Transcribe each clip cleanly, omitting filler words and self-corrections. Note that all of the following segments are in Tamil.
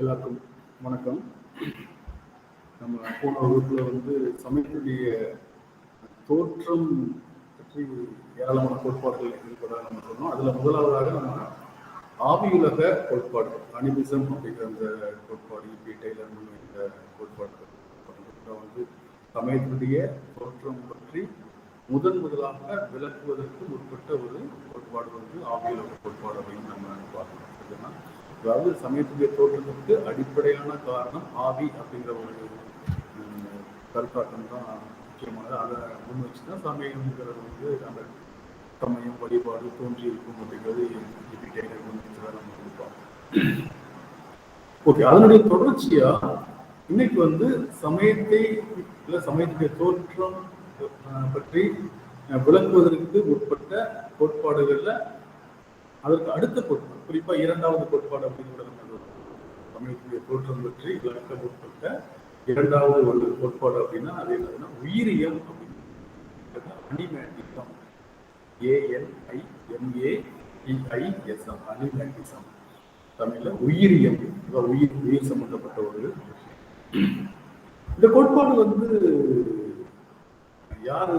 எல்லாருக்கும் வணக்கம். நம்ம போன வகுப்புல சமயத்துடைய தோற்றம் பற்றி ஏராளமான கோட்பாடுகள் இருப்பதாக நம்ம சொன்னோம். அதுல முதலாவதாக நம்ம ஆவியுலக கோட்பாடு அனிமிசம் அப்படிங்கிற அந்த கோட்பாடு இபி டெய்லர் இந்த கோட்பாடு சமயத்துடைய தோற்றம் பற்றி முதலாக விளக்குவதற்கு முற்பட்ட ஒரு கோட்பாடு ஆவியுலக கோட்பாடு அப்படின்னு நம்ம பார்க்கணும். அதாவது சமயத்துடைய தோற்றத்துக்கு அடிப்படையான காரணம் ஆவி அப்படிங்கிற ஒரு கருத்தாட்டம் தான் முக்கியமானது. அதை முன் வச்சுதான் சமயங்கிறது அந்த சமயம் வழிபாடு தோன்றி இருக்கும் அப்படிங்கிறது நம்ம கொடுப்போம். ஓகே, அதனுடைய தொடர்ச்சியா இன்னைக்கு சமயத்தை இல்ல சமயத்துடைய தோற்றம் பற்றி விளக்குவதற்கு உட்பட்ட கோட்பாடுகள்ல அதற்கு அடுத்த கோட்பாடு, குறிப்பா இரண்டாவது கோட்பாடு அப்படிங்கிற சமயத்துடைய தோற்றம் பற்றி விளக்க உட்பட்ட இரண்டாவது ஒரு கோட்பாடு அப்படின்னா அது என்னதுன்னா உயிரியம் அப்படின்னு அனிமேட்டிசம். ANIMATISM animatism. தமிழ்ல உயிரியம், உயிர் சம்பந்தப்பட்ட ஒரு இந்த கோட்பாடு யாரு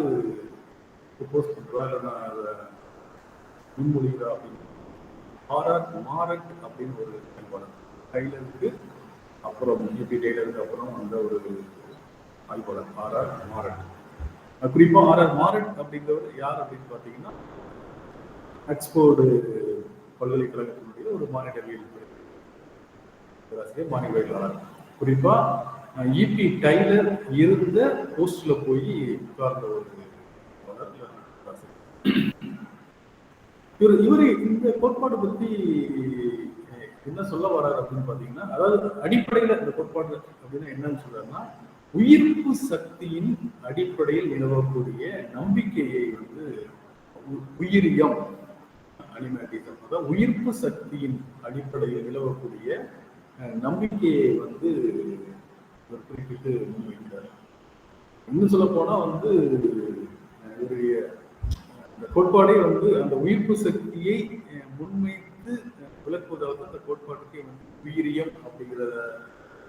ப்ரொபோஸ் பண்றாங்கன்னா முன்மொழிகிறா அப்படின்னு ஆர்ஆர் மாரட் அப்படின்னு ஒரு ஆய்வாளர், டைலருக்கு அப்புறம் இபி டெய்லருக்கு அப்புறம் அந்த ஒரு ஆய்வாளர் ஆர்ஆர் மாரட். குறிப்பா ஆர்ஆர் மாரட் அப்படிங்கிறவர் யார் அப்படின்னு பார்த்தீங்கன்னா ஆக்ஸ்போர்டு பல்கலைக்கழகத்தினுடைய ஒரு மானிடவியல் பேராசிரியர், மானிடவியலாளர். குறிப்பா இபி டைலர் இருந்த போஸ்ட்ல போய் உட்கார்ந்த ஒரு இவரு இந்த கோட்பாடு பத்தி என்ன சொல்ல வர்றாரு அப்படின்னு பாத்தீங்கன்னா, அதாவது அடிப்படையில இந்த கோட்பாடு அப்படின்னா என்னன்னு சொல்றாருன்னா, உயிர்ப்பு சக்தியின் அடிப்படையில் நிலவக்கூடிய நம்பிக்கையை உயிரியம் அனிமேட்டிசம், அதாவது உயிர்ப்பு சக்தியின் அடிப்படையில் நிலவக்கூடிய நம்பிக்கையை குறிப்பிட்டு முன்வைக்கிறார். இன்னும் சொல்ல போனா இவருடைய கோட்பாடே அந்த உயிர்ப்பு சக்தியை முன்வைத்து விளக்குவதாவது அந்த கோட்பாட்டுக்கு உயிரியம் அப்படிங்கிற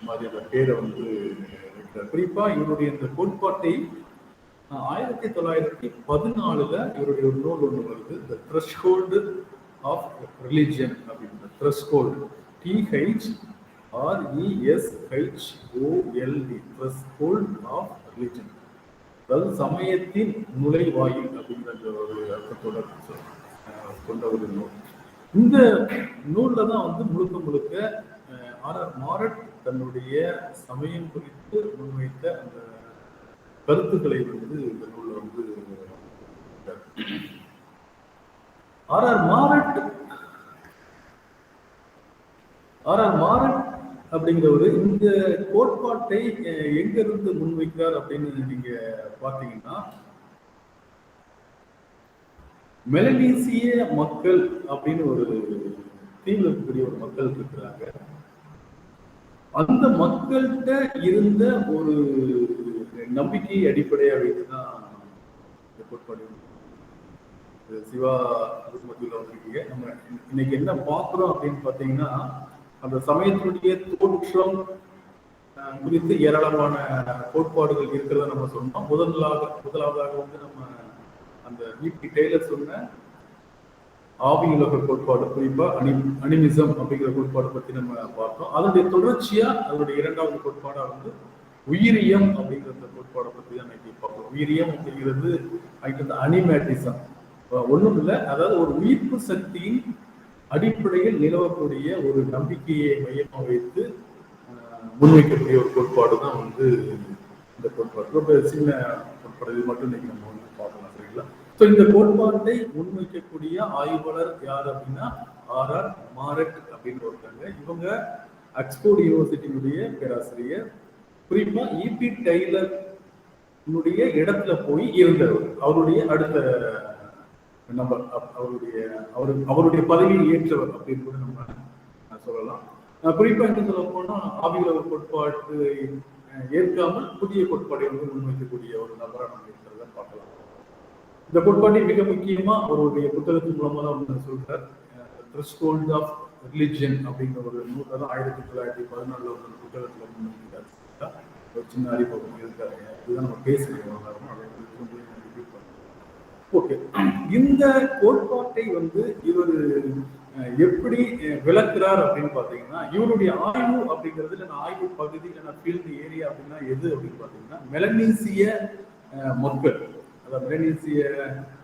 மாதிரியான பேரை வைக்கிறார். குறிப்பா இவருடைய இந்த கோட்பாட்டை 1914 இவருடைய ஒரு நூல் ஒன்று வருது, த த்ரெஷ்ஹோல்டு ஆஃப் ரிலிஜியன் அப்படின்ற. Threshold, THRESHOLD, threshold of religion, அதாவது சமயத்தின் நுழைவாயில் அப்படிங்கிற ஒரு அர்த்தத்தோட கொண்ட ஒரு நூல். இந்த நூல்ல தான் முழுக்க ஆர்ஆர் மாரட் தன்னுடைய சமயம் குறித்து முன்வைத்த அந்த கருத்துக்களை இந்த நூல்ல ஆர்ஆர் மாரட் அப்படிங்கிறவரு இந்த கோட்பாட்டை எங்க இருந்து முன்வைக்கிறார் அப்படின்னு நீங்க பாத்தீங்கன்னா, மெலனீசிய மக்கள் அப்படின்னு ஒரு தீவில் இருக்கக்கூடிய ஒரு மக்கள் இருக்கிறாங்க. அந்த மக்கள்கிட்ட இருந்த ஒரு நம்பிக்கையை அடிப்படையாக வைத்துதான் இந்த கோட்பாடு. சிவா மத்தியில் வந்திருக்கீங்க. நம்ம இன்னைக்கு என்ன பார்க்கிறோம் அப்படின்னு பாத்தீங்கன்னா, அந்த சமயத்தினுடைய தோற்றம் குறித்து ஏராளமான கோட்பாடுகள் இருக்கிறத நம்ம சொன்னோம். முதலாவதாக நம்ம அந்த இபி டெய்லர் சொன்ன ஆவியுலக கோட்பாடு, குறிப்பா அனிமிசம் அப்படிங்கிற கோட்பாடு பத்தி நம்ம பார்த்தோம். அதனுடைய தொடர்ச்சியா அதனுடைய இரண்டாவது கோட்பாடா உயிரியம் அப்படிங்கிற கோட்பாடை பத்தி தான் இன்னைக்கு பார்ப்போம். உயிரியம் அப்படிங்கிறது அனிமேட்டிசம் ஒண்ணும் இல்லை, அதாவது ஒரு உயிர்ப்பு சக்தியின் அடிப்படையில் நிலவக்கூடிய ஒரு நம்பிக்கையை மையமாக வைத்து முன்வைக்கக்கூடிய ஒரு கோட்பாடு தான் இந்த கோட்பாடு. ரொம்ப சின்ன கோட்பாடு, இது மட்டும் இன்னைக்கு நம்ம பார்க்கலாம். சரிங்களா? ஸோ இந்த கோட்பாட்டை முன்வைக்கக்கூடிய ஆய்வாளர் யார் அப்படின்னா ஆர்ஆர் மாரட் அப்படின்னு ஒருத்தங்க. இவங்க ஆக்ஸ்போர்ட் யூனிவர்சிட்டியினுடைய பேராசிரியர். குறிப்பா இபி டெய்லர் இடத்துல போய் இருந்தவர், அவருடைய அடுத்த நம்பர், அவருடைய பதவியை ஏற்றவர் அப்படின்னு கூட நம்ம சொல்லலாம். குறிப்பா என்ன சொல்ல போனா, ஆவியுலக கோட்பாட்டு ஏற்காமல் புதிய கோட்பாடை முன்வைக்கக்கூடிய ஒரு நபராக நம்ம இருக்கிறத பார்க்கலாம். இந்த கோட்பாட்டை மிக முக்கியமா அவருடைய புத்தகத்தின் மூலமா தான் சொல்றார். த்ரெஷ்ஹோல்ட் ஆஃப் ரிலிஜியன் அப்படிங்கிற ஒரு நூல், அதான் 1914 ஒரு புத்தகத்துல முன்வைக்கிறார். ஒரு சின்ன அறிமுகம் இருக்காரு, இதுதான் நம்ம பேசுகிறோம். ஓகே, இந்த கோட்பாட்டை வந்து இவர் எப்படி விளக்குறார் அப்படின்னு பாத்தீங்கன்னா, இவருடைய ஆய்வு அப்படிங்கிறது இல்லைன்னா ஆய்வு பகுதி இல்லைன்னா ஃபீல்டு ஏரியா அப்படின்னா எது அப்படின்னு பாத்தீங்கன்னா, மெலனீசிய மக்கள், அதாவது மெலனீசிய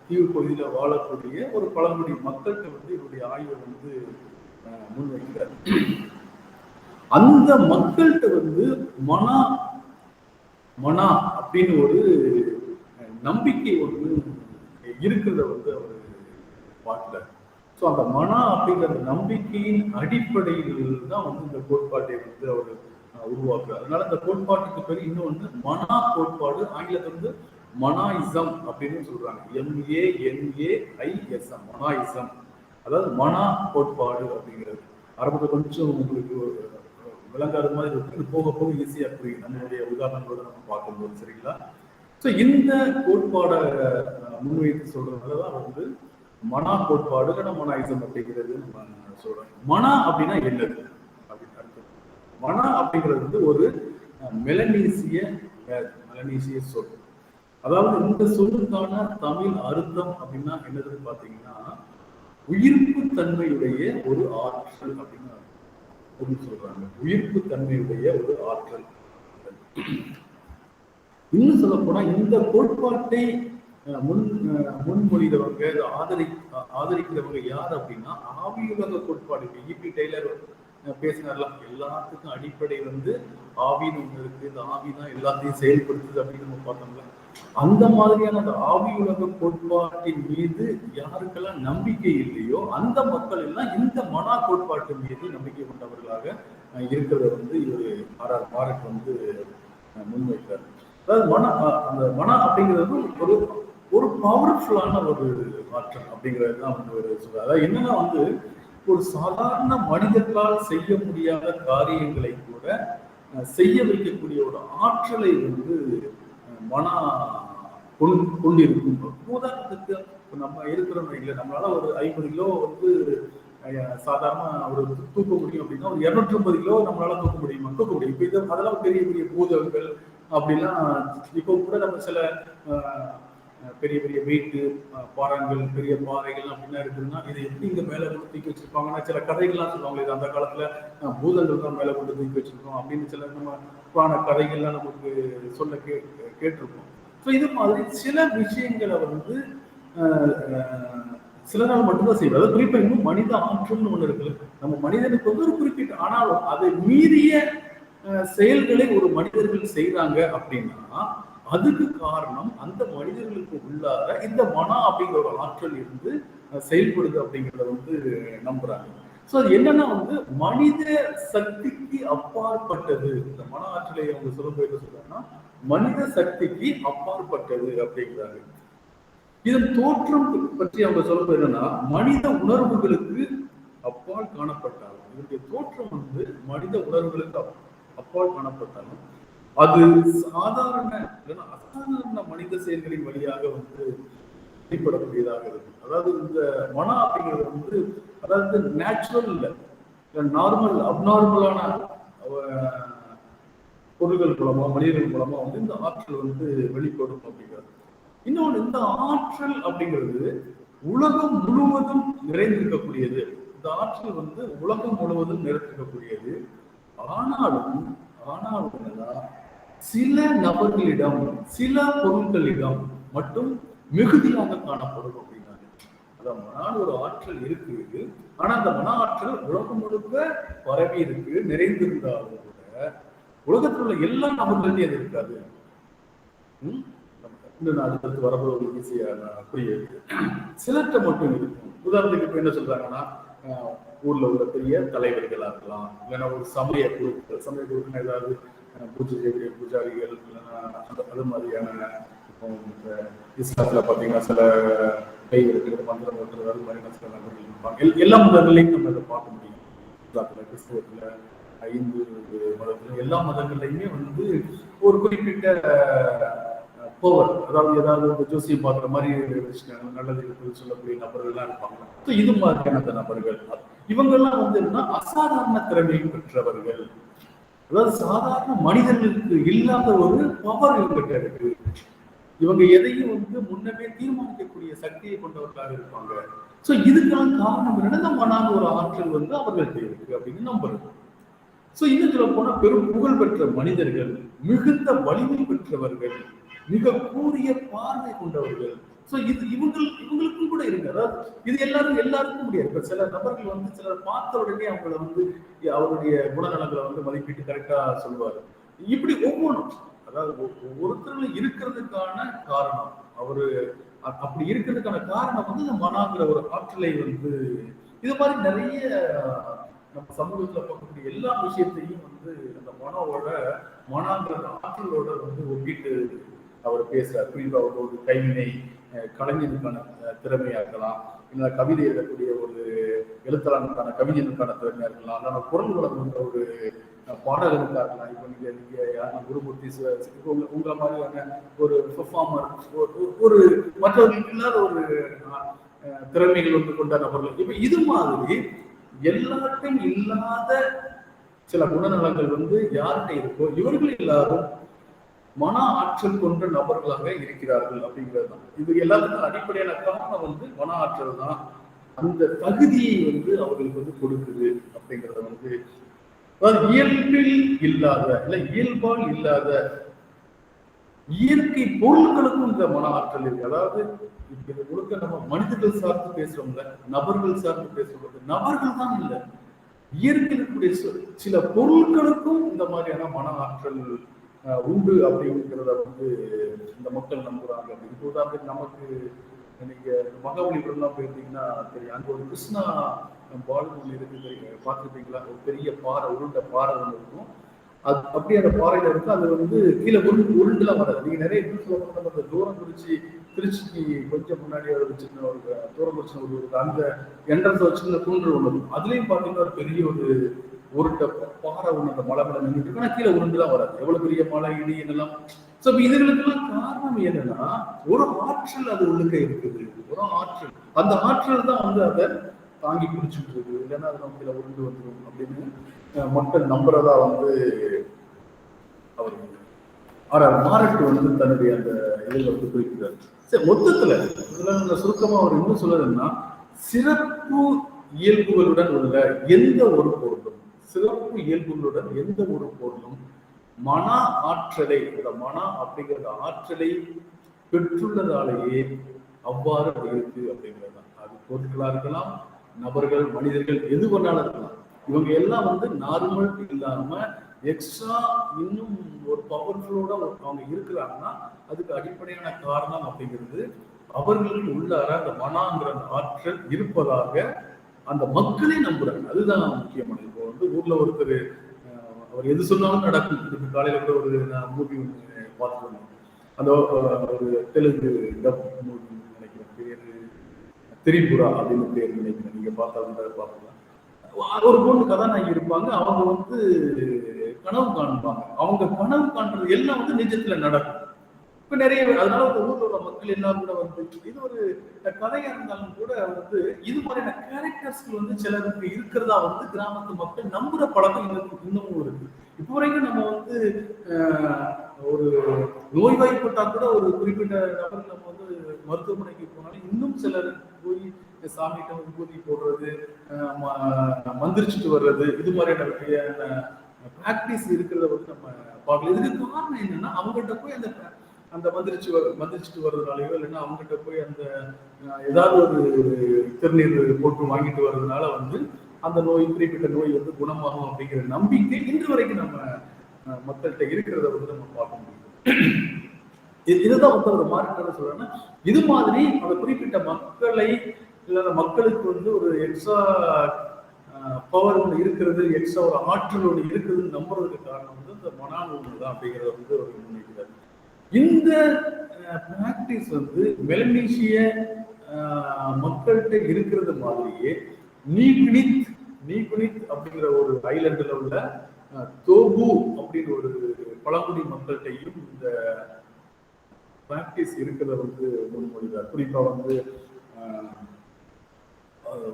தீவு பகுதியில வாழக்கூடிய ஒரு பழங்குடி மக்கள்கிட்ட வந்து இவருடைய ஆய்வை வந்து முன்வைக்கிறார். அந்த மக்கள்கிட்ட வந்து மனா அப்படின்னு ஒரு நம்பிக்கை ஒன்று இருக்கிறத வந்து அவர் பார்க்கிறார். ஸோ அந்த மனா அப்படிங்கிற நம்பிக்கையின் அடிப்படையில் தான் வந்து இந்த கோட்பாட்டை வந்து அவர் உருவாக்குறார். அதனால இந்த கோட்பாட்டுக்கு பேர் இன்னொன்று மனா கோட்பாடு, ஆங்கிலத்தில் வந்து மனாயிசம் அப்படின்னு சொல்றாங்க. MANAISM, மனாயிசம், அதாவது மனா கோட்பாடு அப்படிங்கிறது. ஆரம்பத்தில் கொஞ்சம் உங்களுக்கு விளங்காத மாதிரி இருக்கு, போக போக ஈஸியா புரியும் நம்மளுடைய உதாரணங்களோட நம்ம பார்க்கும்போது. சரிங்களா? ஸோ இந்த கோட்பாடை முன்வைத்து சொல்றதுனாலதான் வந்து மனா கோட்பாடு இல்லைன்னா மனாயிசம் அப்படிங்கிறது நம்ம சொல்றோம். மனா அப்படின்னா என்னது அப்படின்னு அர்த்தம். மனா அப்படிங்கிறது வந்து ஒரு மெலனீசிய சொல். அதாவது இந்த சொல்லுக்கான தமிழ் அர்த்தம் அப்படின்னா என்னதுன்னு பாத்தீங்கன்னா, உயிர்ப்பு தன்மையுடைய ஒரு ஆற்றல் அப்படின்னு சொல்றாங்க. உயிர்ப்பு தன்மையுடைய ஒரு ஆற்றல். இன்னும் சொல்ல போனா இந்த கோட்பாட்டை முன்மொழிந்தவங்க, ஆதரிக்கிறவங்க யார் அப்படின்னா ஆவியுலக கோட்பாடு. E.P. டெய்லர் பேசினார்லாம், எல்லாத்துக்கும் அடிப்படை வந்து ஆவின்னு ஒண்ணு இருக்கு, இந்த ஆவி தான் எல்லாத்தையும் செயல்படுத்துது அப்படின்னு நம்ம பார்த்தோம்ல. அந்த மாதிரியான அந்த ஆவியுலக கோட்பாட்டின் மீது யாருக்கெல்லாம் நம்பிக்கை இல்லையோ அந்த மக்கள் எல்லாம் இந்த மனா கோட்பாட்டின் மீது நம்பிக்கை கொண்டவர்களாக இருக்கிறத வந்து இவர் மாரட் வந்து முன்வைத்தார். அதாவது அந்த மனா அப்படிங்கிறது ஒரு பவர்ஃபுல்லான ஒரு ஆற்றல் அப்படிங்கிறது தான் வந்து ஒரு சொல்றாரு. அதாவது என்னன்னா வந்து ஒரு சாதாரண மனிதர்களால் செய்ய முடியாத காரியங்களை கூட செய்ய வைக்கக்கூடிய ஒரு ஆற்றலை வந்து மனா கொண்டிருக்கும். உதாரணத்துக்கு நம்ம இருக்கிறோம் இல்லை, நம்மளால ஒரு 50 கிலோ வந்து சாதாரண ஒரு தூக்க முடியும் அப்படின்னா ஒரு 250 கிலோ நம்மளால தூக்க முடியுமா? தூக்க முடியும். இப்போ இது அதெல்லாம் பெரிய பெரிய பூதங்கள் அப்படிலாம். இப்போ கூட நம்ம சில பெரிய பெரிய வெயிட்டு பாறாங்கள், பெரிய பாறைகள் அப்படின்னா இருக்குதுன்னா இது எப்படி இங்க மேல கொண்டு தூக்கி வச்சிருப்பாங்கன்னா சில கதைகள்லாம் சொல்லுவாங்க. இது அந்த காலத்துல பூதங்கள் தான் மேல கொண்டு தூக்கி வச்சிருக்கோம் அப்படின்னு சில நம்ம புராண கதைகள்லாம் நமக்கு சொல்ல கேட்டிருக்கோம். ஸோ இது மாதிரி சில விஷயங்களை வந்து சில நாள் மட்டும்தான் செய்வோம். அதாவது குறிப்பா இன்னும் மனித ஆற்றல்னு ஒண்ணு இருக்குல்ல, நம்ம மனிதனுக்கு வந்து ஒரு குறிப்பிட்ட, ஆனாலும் அதை மீறிய செயல்களை ஒரு மனிதர்கள் செய்யறாங்க அப்படின்னா அதுக்கு காரணம் அந்த மனிதர்களுக்கு உள்ளார இந்த மனா அப்படிங்கிற ஒரு ஆற்றல் இருந்து செயல்படுது அப்படிங்கிறத வந்து நம்புறாங்க. ஸோ அது என்னன்னா வந்து மனித சக்திக்கு அப்பாற்பட்டது. இந்த மன ஆற்றலை அவங்க சொல்லும்போது சொல்றாங்கன்னா மனித சக்திக்கு அப்பாற்பட்டது அப்படிங்கிறாங்க. இதன் தோற்றம் பற்றி அவங்க சொல்லும்போது என்னன்னா மனித உணர்வுகளுக்கு அப்பால் காணப்பட்டாலும், இதனுடைய தோற்றம் வந்து மனித உணர்வுகளுக்கு அப்பால் காணப்பட்டாலும் அது சாதாரண அசாதாரண மனித செயல்களின் வழியாக வந்து வெளிப்படக்கூடியதாக இருக்கு. அதாவது இந்த மனா அப்படிங்கிறது வந்து அதாவது நேச்சுரல் இல்லை, நார்மல் அப்நார்மலான பொருள்கள் மூலமா மனிதர்கள் மூலமா வந்து இந்த ஆற்றல் வந்து வெளிப்படும் அப்படிங்கிறது. இன்னொன்று, இந்த ஆற்றல் அப்படிங்கிறது உலகம் முழுவதும் நிறைந்திருக்கக்கூடியது. இந்த ஆற்றல் வந்து உலகம் முழுவதும் நிறைந்திருக்கக்கூடியது. ஆனாலும் சில நபர்களிடம் சில பொருட்களிடம் மட்டும் மிகுதியாக காணப்படும் அப்படின்னாங்க. அதான் மன ஒரு ஆற்றல் இருக்கு, ஆனா அந்த மன ஆற்றல் உலகம் முழுக்க பரவி இருக்கு, நிறைந்திருந்தாலும் கூட உலகத்தில் உள்ள எல்லா நபர்களையும் அது இருக்காது. இன்னும் அடுத்தடுத்து வரப்போது ஈஸியா புரிய சிலர்கிட்ட மட்டும் இருக்கும். உதாரணத்துக்கு இப்ப என்ன சொல்றாங்கன்னா ஊர்ல உள்ள பெரிய தலைவர்களா இருக்கலாம், இல்லைன்னா ஒரு சமய குழுக்கள் ஏதாவது பூஜை செய்யக்கூடிய பூஜாரிகள், இல்லைன்னா அது மாதிரியான இஸ்லாத்துல பாத்தீங்கன்னா சில கை இருக்கிறது, மந்திரம் ஓட்டுறது, அது மாதிரியான சில நபர்கள் இருப்பாங்க. எல்லா மதங்களையும் நம்ம இதை பார்க்க முடியும். இஸ்லாத்துல, கிறிஸ்தவத்துல, இந்து மதத்துல, எல்லா மதங்கள்லையுமே வந்து ஒரு குறிப்பிட்ட பவர், அதாவது ஏதாவது ஒரு ஜோசியம் பார்க்குற மாதிரி நல்லது சொல்லக்கூடிய நபர்கள்லாம் இருப்பாங்க. ஸோ இது மாதிரியான அந்த நபர்கள் இவங்கெல்லாம் வந்து என்னன்னா அசாதாரண திறமை பெற்றவர்கள். அதாவது சாதாரண மனிதர்களுக்கு இல்லாத ஒரு பவர் இவங்கிட்ட இருக்கு. இவங்க எதையும் வந்து முன்னமே தீர்மானிக்கக்கூடிய சக்தியை கொண்டவர்களாக இருப்பாங்க. ஸோ இதுக்கான காரணம் என்னன்னா இந்த மனான ஒரு ஆற்றல் வந்து அவர்கள்ட்ட இருக்கு அப்படின்னு நம்புறது. ஸோ இன்னும் சொல்ல போனா பெரும் புகழ் பெற்ற மனிதர்கள், மிகுந்த வலிமை பெற்றவர்கள், மிக கூரிய பார்வை கொண்டவர்கள். ஸோ இது இவங்களுக்கும் கூட இருக்கு. அதாவது இது எல்லாருக்கும் முடியாது. இப்ப சில நபர்கள் வந்து சிலர் பார்த்த உடனே அவங்கள வந்து அவருடைய குணநலங்களை வந்து மதிப்பிட்டு கரெக்டா சொல்லுவாரு. இப்படி ஒவ்வொன்றும், அதாவது ஒருத்தர் இருக்கிறதுக்கான காரணம், அவரு அப்படி இருக்கிறதுக்கான காரணம் வந்து இந்த மனாங்கிற ஒரு ஆற்றலை வந்து இது மாதிரி நிறைய நம்ம சமூகத்துல பார்க்கக்கூடிய எல்லா விஷயத்தையும் வந்து அந்த மனாங்கிற ஆற்றலோட வந்து ஒப்பிட்டு அவர் பேசுறார். குறிப்பா ஒரு கைவினை கலைஞனுக்கான திறமையா இருக்கலாம், இல்லை கவிதை எழுதக்கூடிய ஒரு எழுத்தாளனுக்கான கவிஞனுக்கான திறமையா இருக்கலாம், இல்ல குரல் வளர்ந்த ஒரு பாடகனுக்காக இருக்கலாம். இப்போ நீங்க யாரும் குருமூர்த்தி உங்களை மாதிரியான ஒரு பெர்ஃபார்மர், ஒரு மற்றவர்களுக்கு இல்லாத ஒரு திறமைகள் வந்து கொண்ட நபர்கள். இப்ப இது மாதிரி எல்லாத்தையும் இல்லாத சில குணநலங்கள் வந்து யார்கிட்ட இருக்கோ இவர்கள் எல்லாரும் மன ஆற்றல் கொண்ட நபர்களாக இருக்கிறார்கள் அப்படிங்கிறது தான். இது எல்லாத்துக்கும் அடிப்படையான காரணம் வந்து மன ஆற்றல் தான் அந்த தகுதியை வந்து அவர்களுக்கு வந்து கொடுக்குது அப்படிங்கிறத வந்து இயல்பில் இல்லாத இல்ல இயல்பால் இல்லாத இயற்கை பொருட்களுக்கும் இந்த மன ஆற்றல் இருக்கு. அதாவது இப்ப முழுக்க நம்ம மனிதர்கள் சார்ந்து பேசுறோம்ல, நபர்கள் சார்ந்து பேசுறோம், நபர்கள் தான் இல்லை, இயற்கையில் இருக்கக்கூடிய சில பொருட்களுக்கும் இந்த மாதிரியான மன ஆற்றல் உண்டு அப்படிங்கிறத வந்து இந்த மக்கள் நம்புறாங்க. இப்போ உதாரணத்துக்கு நமக்கு நீங்க மகாபலிபுரம்லாம் போயிருந்தீங்கன்னா தெரியும், அங்க ஒரு கிருஷ்ணா பாலுமொழி இருக்கு தெரியும், பார்த்துருப்பீங்களா? ஒரு பெரிய பாறை, உருண்ட பாறை ஒன்று இருக்கும். அது அப்படியே அந்த பாறையில இருக்கு. அது வந்து கீழே உருண்டுலாம் வராது. நீங்க நிறைய சொல்ல அந்த தூரம் குறிச்சி திருச்சிக்கு கொஞ்சம் முன்னாடி ஒரு சின்ன ஒரு தூரம் குறிச்சி ஒரு அந்த என்ட்ரன்ஸ் ஒரு சின்ன தூண்டல் ஒன்று இருக்கும். அதுலயும் பாத்தீங்கன்னா ஒரு பெரிய ஒரு உருண்ட பாறை ஒன்று அந்த மலை மேல நின்றுட்டு இருக்கு. ஆனா கீழே உருண்டுலாம் வராது. எவ்வளவு பெரிய மலை, இடி என்னெல்லாம். ஸோ இதுகளுக்கெல்லாம் காரணம் என்னன்னா ஒரு ஆற்றல் அது உள்ளுக்க இருக்குது, ஒரு ஆற்றல். அந்த ஆற்றல் தான் வந்து அதை தாங்கி பிடிச்சிட்டு இருக்கு. இல்லைன்னா அது நம்ம உருண்டு வந்துடும் அப்படின்னு மக்கள் நம்புறதா வந்து அவர் மாரட்டு வந்து தன்னுடைய அந்த இதில் வந்து குறிக்கிறார். சரி, மொத்தத்துல இதுல சுருக்கமா அவர் இன்னும் சொல்லுதுன்னா, சிறப்பு இயல்புகளுடன் உள்ள எந்த ஒரு பொருளும், சிறப்பு இயல்புகளுடன் எந்த ஒரு பொருளும் மன ஆற்றலை, இந்த மன அப்படிங்கிற ஆற்றலை பெற்றுள்ளதாலேயே அவ்வாறு இருக்கு அப்படிங்கிறது தான். அது பொருட்களா இருக்கலாம், நபர்கள், மனிதர்கள், எது வேணாலும் இருக்கலாம். இவங்க எல்லாம் வந்து நார்மல் இல்லாம எக்ஸ்ட்ரா இன்னும் ஒரு பவர்ஃபுல்லோட அவங்க இருக்கிறாங்கன்னா அதுக்கு அடிப்படையான காரணம் அப்படிங்கிறது அவர்களுக்கு உள்ளார அந்த மனாங்கிற ஆற்றல் இருப்பதாக அந்த மக்களே நம்புறாங்க. அதுதான் முக்கியமானது. இப்போ வந்து ஊர்ல ஒருத்தர் அவர் எது சொன்னாலும் நடக்கும். இதுக்கு காலையில கூட ஒரு மூவி ஒன்று பார்த்துருந்தோம். அந்த ஒரு தெலுங்கு மூவி நினைக்கிறேன், பேரு திரிபுரா அப்படின்னு பேர் நினைக்கிறேன். நீங்க பார்த்தா பார்க்கலாம். ஒரு பொண்ணு கதாநாயகி இருப்பாங்க. அவங்க வந்து கனவு காண்பாங்க. அவங்க கனவு காண்றது எல்லாம் வந்து நிஜத்துல நடக்கும். இப்ப நிறைய அதனால ஒரு ஊர்ல உள்ள மக்கள் எல்லாம் கூட வந்து இது ஒரு கதையா இருந்தாலும் கூட வந்து இது மாதிரியான கேரக்டர்ஸ்கள் வந்து சிலருக்கு இருக்கிறதா வந்து கிராமத்து மக்கள் நம்புற பழக்கம் இன்னமும் இருக்கு. இப்போ வரைக்கும் நம்ம வந்து ஒரு நோய்வாய்ப்பட்டா கூட ஒரு குறிப்பிட்ட நபர் நம்ம வந்து மருத்துவமனைக்கு போனாலும் இன்னும் சிலர் போய் சாமிகிட்ட விபூதி போடுறது, மந்திரிச்சுட்டு வர்றது, இது மாதிரியான பிராக்டிஸ் இருக்கிறத வந்து நம்ம பார்க்கல. இதுக்கு காரணம் என்னன்னா அவங்ககிட்ட போய் அந்த மந்திரிச்சுட்டு வர்றதுனாலயோ இல்லைன்னா அவங்ககிட்ட போய் அந்த ஏதாவது ஒரு திருநீர் போட்டு வாங்கிட்டு வர்றதுனால வந்து அந்த நோய், குறிப்பிட்ட நோய் வந்து குணமாகும் அப்படிங்கிற நம்பிக்கை இன்று வரைக்கும் நம்ம மக்கள்கிட்ட இருக்கிறத வந்து நம்ம பார்க்க முடியும். இதுதான் வந்து ஒரு மாற்றம் சொல்றேன்னா, இது மாதிரி அந்த குறிப்பிட்ட மக்களை இல்ல மக்களுக்கு வந்து ஒரு எக்ஸ்ட்ரா பவர் ஒன்று இருக்கிறது, எக்ஸ்ட்ரா ஒரு ஆற்றல் ஒன்று இருக்குதுன்னு நம்புறதுக்கு காரணம் வந்து இந்த மனான் ஒன்று தான் அப்படிங்கிறத வந்து ஒரு முன்வைக்கிறார். இந்த பிராக்டிஸ் வந்து மெலனீசிய மக்கள்கிட்ட இருக்கிறது மாதிரியே நீகுனித் அப்படிங்கிற ஒரு ஐலண்டுல உள்ள தோபு அப்படின்னு ஒரு பழங்குடி மக்கள்கிட்டையும் இந்த பிராக்டிஸ் இருக்கிறத வந்து முன்மொழிகிறார். குறிப்பா வந்து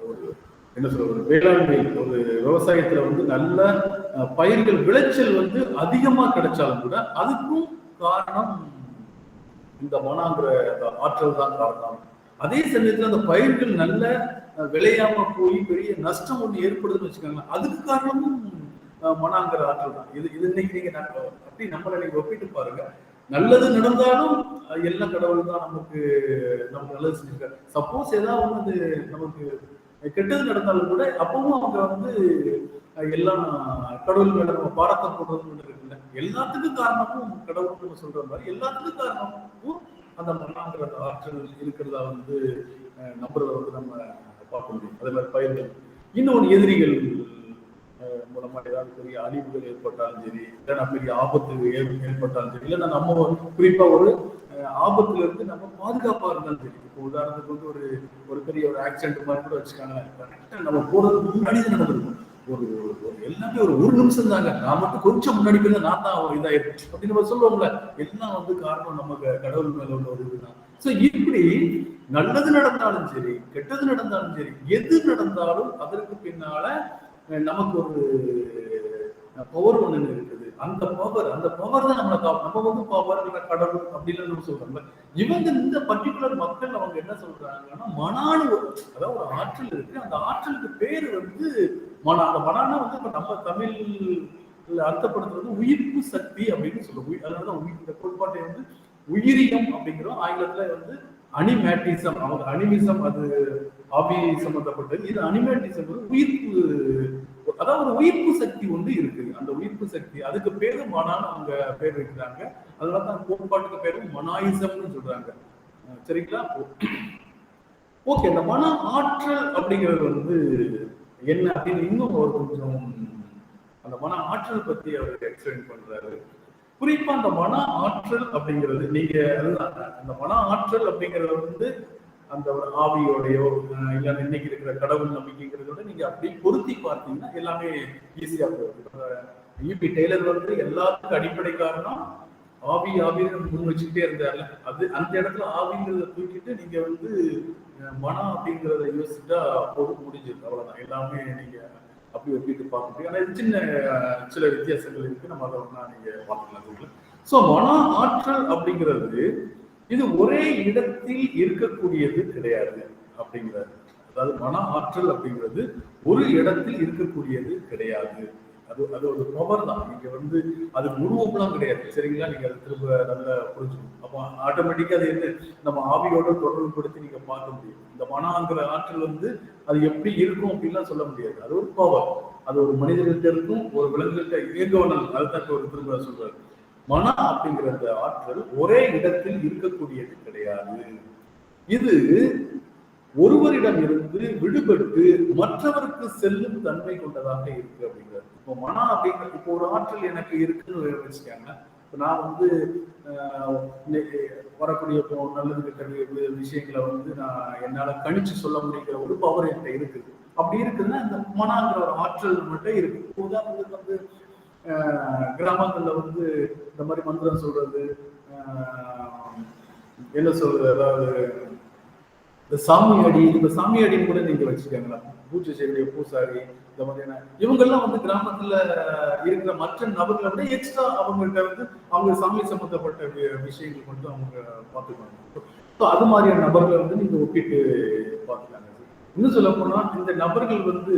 ஒரு என்ன சொல்ற ஒரு வேளாண்மை ஒரு விவசாயத்துல வந்து நல்ல பயிர்கள் விளைச்சல் வந்து அதிகமா கிடைச்சாலும் கூட அதுக்கும் காரணம் இந்த மனாங்கிற ஆற்றல் தான் காரணம். அதே சமயத்துல அந்த பயிர்கள் நல்ல விளையாம போய் பெரிய நஷ்டம் ஒண்ணு ஏற்படுதுன்னு வச்சுக்கோங்களேன், அதுக்கு காரணமும் மனாங்கிற ஆற்றல் தான். இது இது இன்னைக்கு நீங்க அப்படி நம்மளை நீங்க ஒப்பிட்டு பாருங்க. நல்லது நடந்தாலும் எல்லாம் கடவுள் தான் நமக்கு நல்லது செஞ்சிருக்காரு. சப்போஸ் ஏதாவது ஒண்ணு நமக்கு கெட்டது நடந்தாலும் கூட அப்பவும் அவங்க வந்து எல்லாம் கடவுள் மேல நம்ம பாரத்தை போடுறதுன்னு இருக்குல்ல, எல்லாத்துக்கும் காரணமும் கடவுள் நம்ம சொல்ற மாதிரி எல்லாத்துக்கும் காரணமும் அந்த மண்ணாங்கிற ஆற்றல் இருக்கிறதா வந்து நம்புறத வந்து நம்ம பார்க்க முடியும். அதே மாதிரி பயிர்கள் இன்னொன்று எதிரிகள் மூலமா ஏதாவது பெரிய அழிவுகள் ஏற்பட்டாலும் சரி, இல்லைன்னா பெரிய ஆபத்து ஏற்பட்டாலும் சரி, இல்லைன்னா நம்ம குறிப்பா ஒரு ஆபத்துல இருந்து நம்ம பாதுகாப்பா இருந்தாலும் சரி. இப்போ உதாரணத்துக்கு வந்து ஒரு பெரிய ஒரு ஆக்சிடென்ட் மாதிரி கூட வச்சுக்காங்க, நம்ம போறதுக்கு முன்னாடி தான் நடந்திருக்கும். ஒரு எல்லாமே ஒரு நிமிஷம் தாங்க, நான் மட்டும் கொஞ்சம் முன்னாடி போய் நான் தான் இதாயிருக்கும் அப்படின்னு நம்ம சொல்லுவோம்ல. எல்லாம் வந்து காரணம் நமக்கு கடவுள் மேல உள்ள ஒரு இதுதான். சோ இப்படி நல்லது நடந்தாலும் சரி, கெட்டது நடந்தாலும் சரி, எது நடந்தாலும் அதற்கு பின்னால நமக்கு ஒரு பவர் ஒண்ணு இருக்குது. அந்த பவர் தான் நம்மளை நம்ம வந்து பவர் கடவுள் அப்படின்னு நம்ம சொல்றோம்ல. இவங்க இந்த பர்டிகுலர் மக்கள் அவங்க என்ன சொல்றாங்கன்னா மனானு, அதாவது ஒரு ஆற்றல் இருக்கு, அந்த ஆற்றலுக்கு பேரு வந்து மனா. அந்த மனானா வந்து இப்ப நம்ம தமிழ் அர்த்தப்படுத்துறது உயிர்ப்பு சக்தி அப்படின்னு சொல்லுவோம். அதனாலதான் இந்த கோட்பாட்டை வந்து உயிரியம் அப்படிங்கிறோம். ஆங்கிலத்துல வந்து அனிமேட்டிசம், அவங்க அனிமிசம் அது ஆவி சம்பந்தப்பட்டது, இது அனிமேட்டிசம் உயிர்ப்பு, அதாவது ஒரு உயிர்ப்பு சக்தி வந்து இருக்கு. அந்த உயிர்ப்பு சக்தி அதுக்கு பேரு மனான்னு அவங்க பேர் வைக்கிறாங்க. அதனாலதான் கோட்பாட்டுக்கு பேரு மனாயிசம்னு சொல்றாங்க. சரிங்களா? ஓகே, இந்த மன ஆற்றல் அப்படிங்கிறது வந்து என்ன அப்படின்னு இன்னும் ஒரு கொஞ்சம் அந்த மன ஆற்றல் பத்தி அவர் எக்ஸ்பிளைன் பண்றாரு. குறிப்பா அந்த மன ஆற்றல் அப்படிங்கிறது நீங்க அந்த மன ஆற்றல் அப்படிங்கிறது வந்து அந்த ஒரு ஆவியோடையோ இல்ல இன்னைக்கு இருக்கிற கடவுள் நம்பிக்கைங்கிறதோட நீங்க அப்படி பொருத்தி பார்த்தீங்கன்னா எல்லாமே ஈஸியா போகுது. ஈபி டெய்லர் வந்து எல்லாத்துக்கும் அடிப்படை காரணம் ஆவின்னு முன் வச்சுக்கிட்டே இருந்தாருல, அது அந்த இடத்துல ஆவிங்கிறத தூக்கிட்டு நீங்க வந்து மனம் அப்படிங்கிறத யோசிச்சுட்டா போது முடிஞ்சிருக்கு. அவ்வளவுதான். எல்லாமே நீங்க அப்படி ஒப்பிட்டு பார்க்க முடியும். ஆனா சில வித்தியாசங்கள் இருக்கு, நம்ம அதை ஒண்ணா நீங்க பார்த்துக்கலாம். சோ மன ஆற்றல் அப்படிங்கிறது இது ஒரே இடத்தில் இருக்கக்கூடியது கிடையாது அப்படிங்கிறாரு. அதாவது மன ஆற்றல் அப்படிங்கிறது ஒரு இடத்தில் இருக்கக்கூடியது கிடையாது. அது ஒரு பவர் தான். நீங்க வந்து அது உருவம்லாம் கிடையாது. சரிங்களா? நீங்க அதை திரும்ப நல்லா புரிஞ்சுக்கணும். அப்போ ஆட்டோமேட்டிக்கா அது என்ன நம்ம ஆவியோட தொடர்பு படுத்தி நீங்க பார்க்க முடியும். இந்த மனங்கிற ஆற்றல் வந்து அது எப்படி இருக்கும் அப்படின்லாம் சொல்ல முடியாது. அது ஒரு பவர். அது ஒரு மனிதர்கிட்ட இருக்கும், ஒரு விலங்குகிட்ட இயங்கவனல். அதுதான் ஒரு திரும்ப சொல்றாரு. மன அப்படிங்கிற அந்த ஆற்றல் ஒரே இடத்தில் இருக்கக்கூடியது கிடையாது. இது ஒருவரிடம் இருந்து விடுபட்டு மற்றவருக்கு செல்லும் தன்மை கொண்டதாக இருக்கு அப்படிங்கிறது. இப்போ மனம் அப்படிங்கிறது, இப்போ ஒரு ஆற்றல் எனக்கு இருக்குன்னு வச்சுக்காங்க. இப்போ நான் வந்து வரக்கூடிய நல்லது கெட்ட விஷயங்களை வந்து நான் என்னால கணிச்சு சொல்ல முடியுங்கிற ஒரு பவர் என்கிட்ட இருக்குது. அப்படி இருக்குதுன்னா இந்த மனங்கிற ஒரு ஆற்றல் மட்டும் இருக்கு. உதாரணத்துக்கு வந்து கிராமங்கள்ல வந்து இந்த மாதிரி மந்திரம் சொல்றது, என்ன சொல்றது, அதாவது இந்த சாமியாடி, இந்த சாமியாடின்னு கூட நீங்க வச்சுக்கோங்களா, பூஜை செய்யக்கூடிய பூசாரி, இந்த மாதிரியான இவங்கெல்லாம் வந்து கிராமத்துல இருக்கிற மற்ற நபர்களை விட எக்ஸ்ட்ரா அவங்கள்ட்ட வந்து அவங்க சாமி சம்பந்தப்பட்ட விஷயங்கள் மட்டும் அவங்க பார்த்துக்குவாங்க. அது மாதிரியான நபர்களை வந்து நீங்க ஒப்பிட்டு பார்த்துக்காங்க. இன்னும் சொல்ல போனா இந்த நபர்கள் வந்து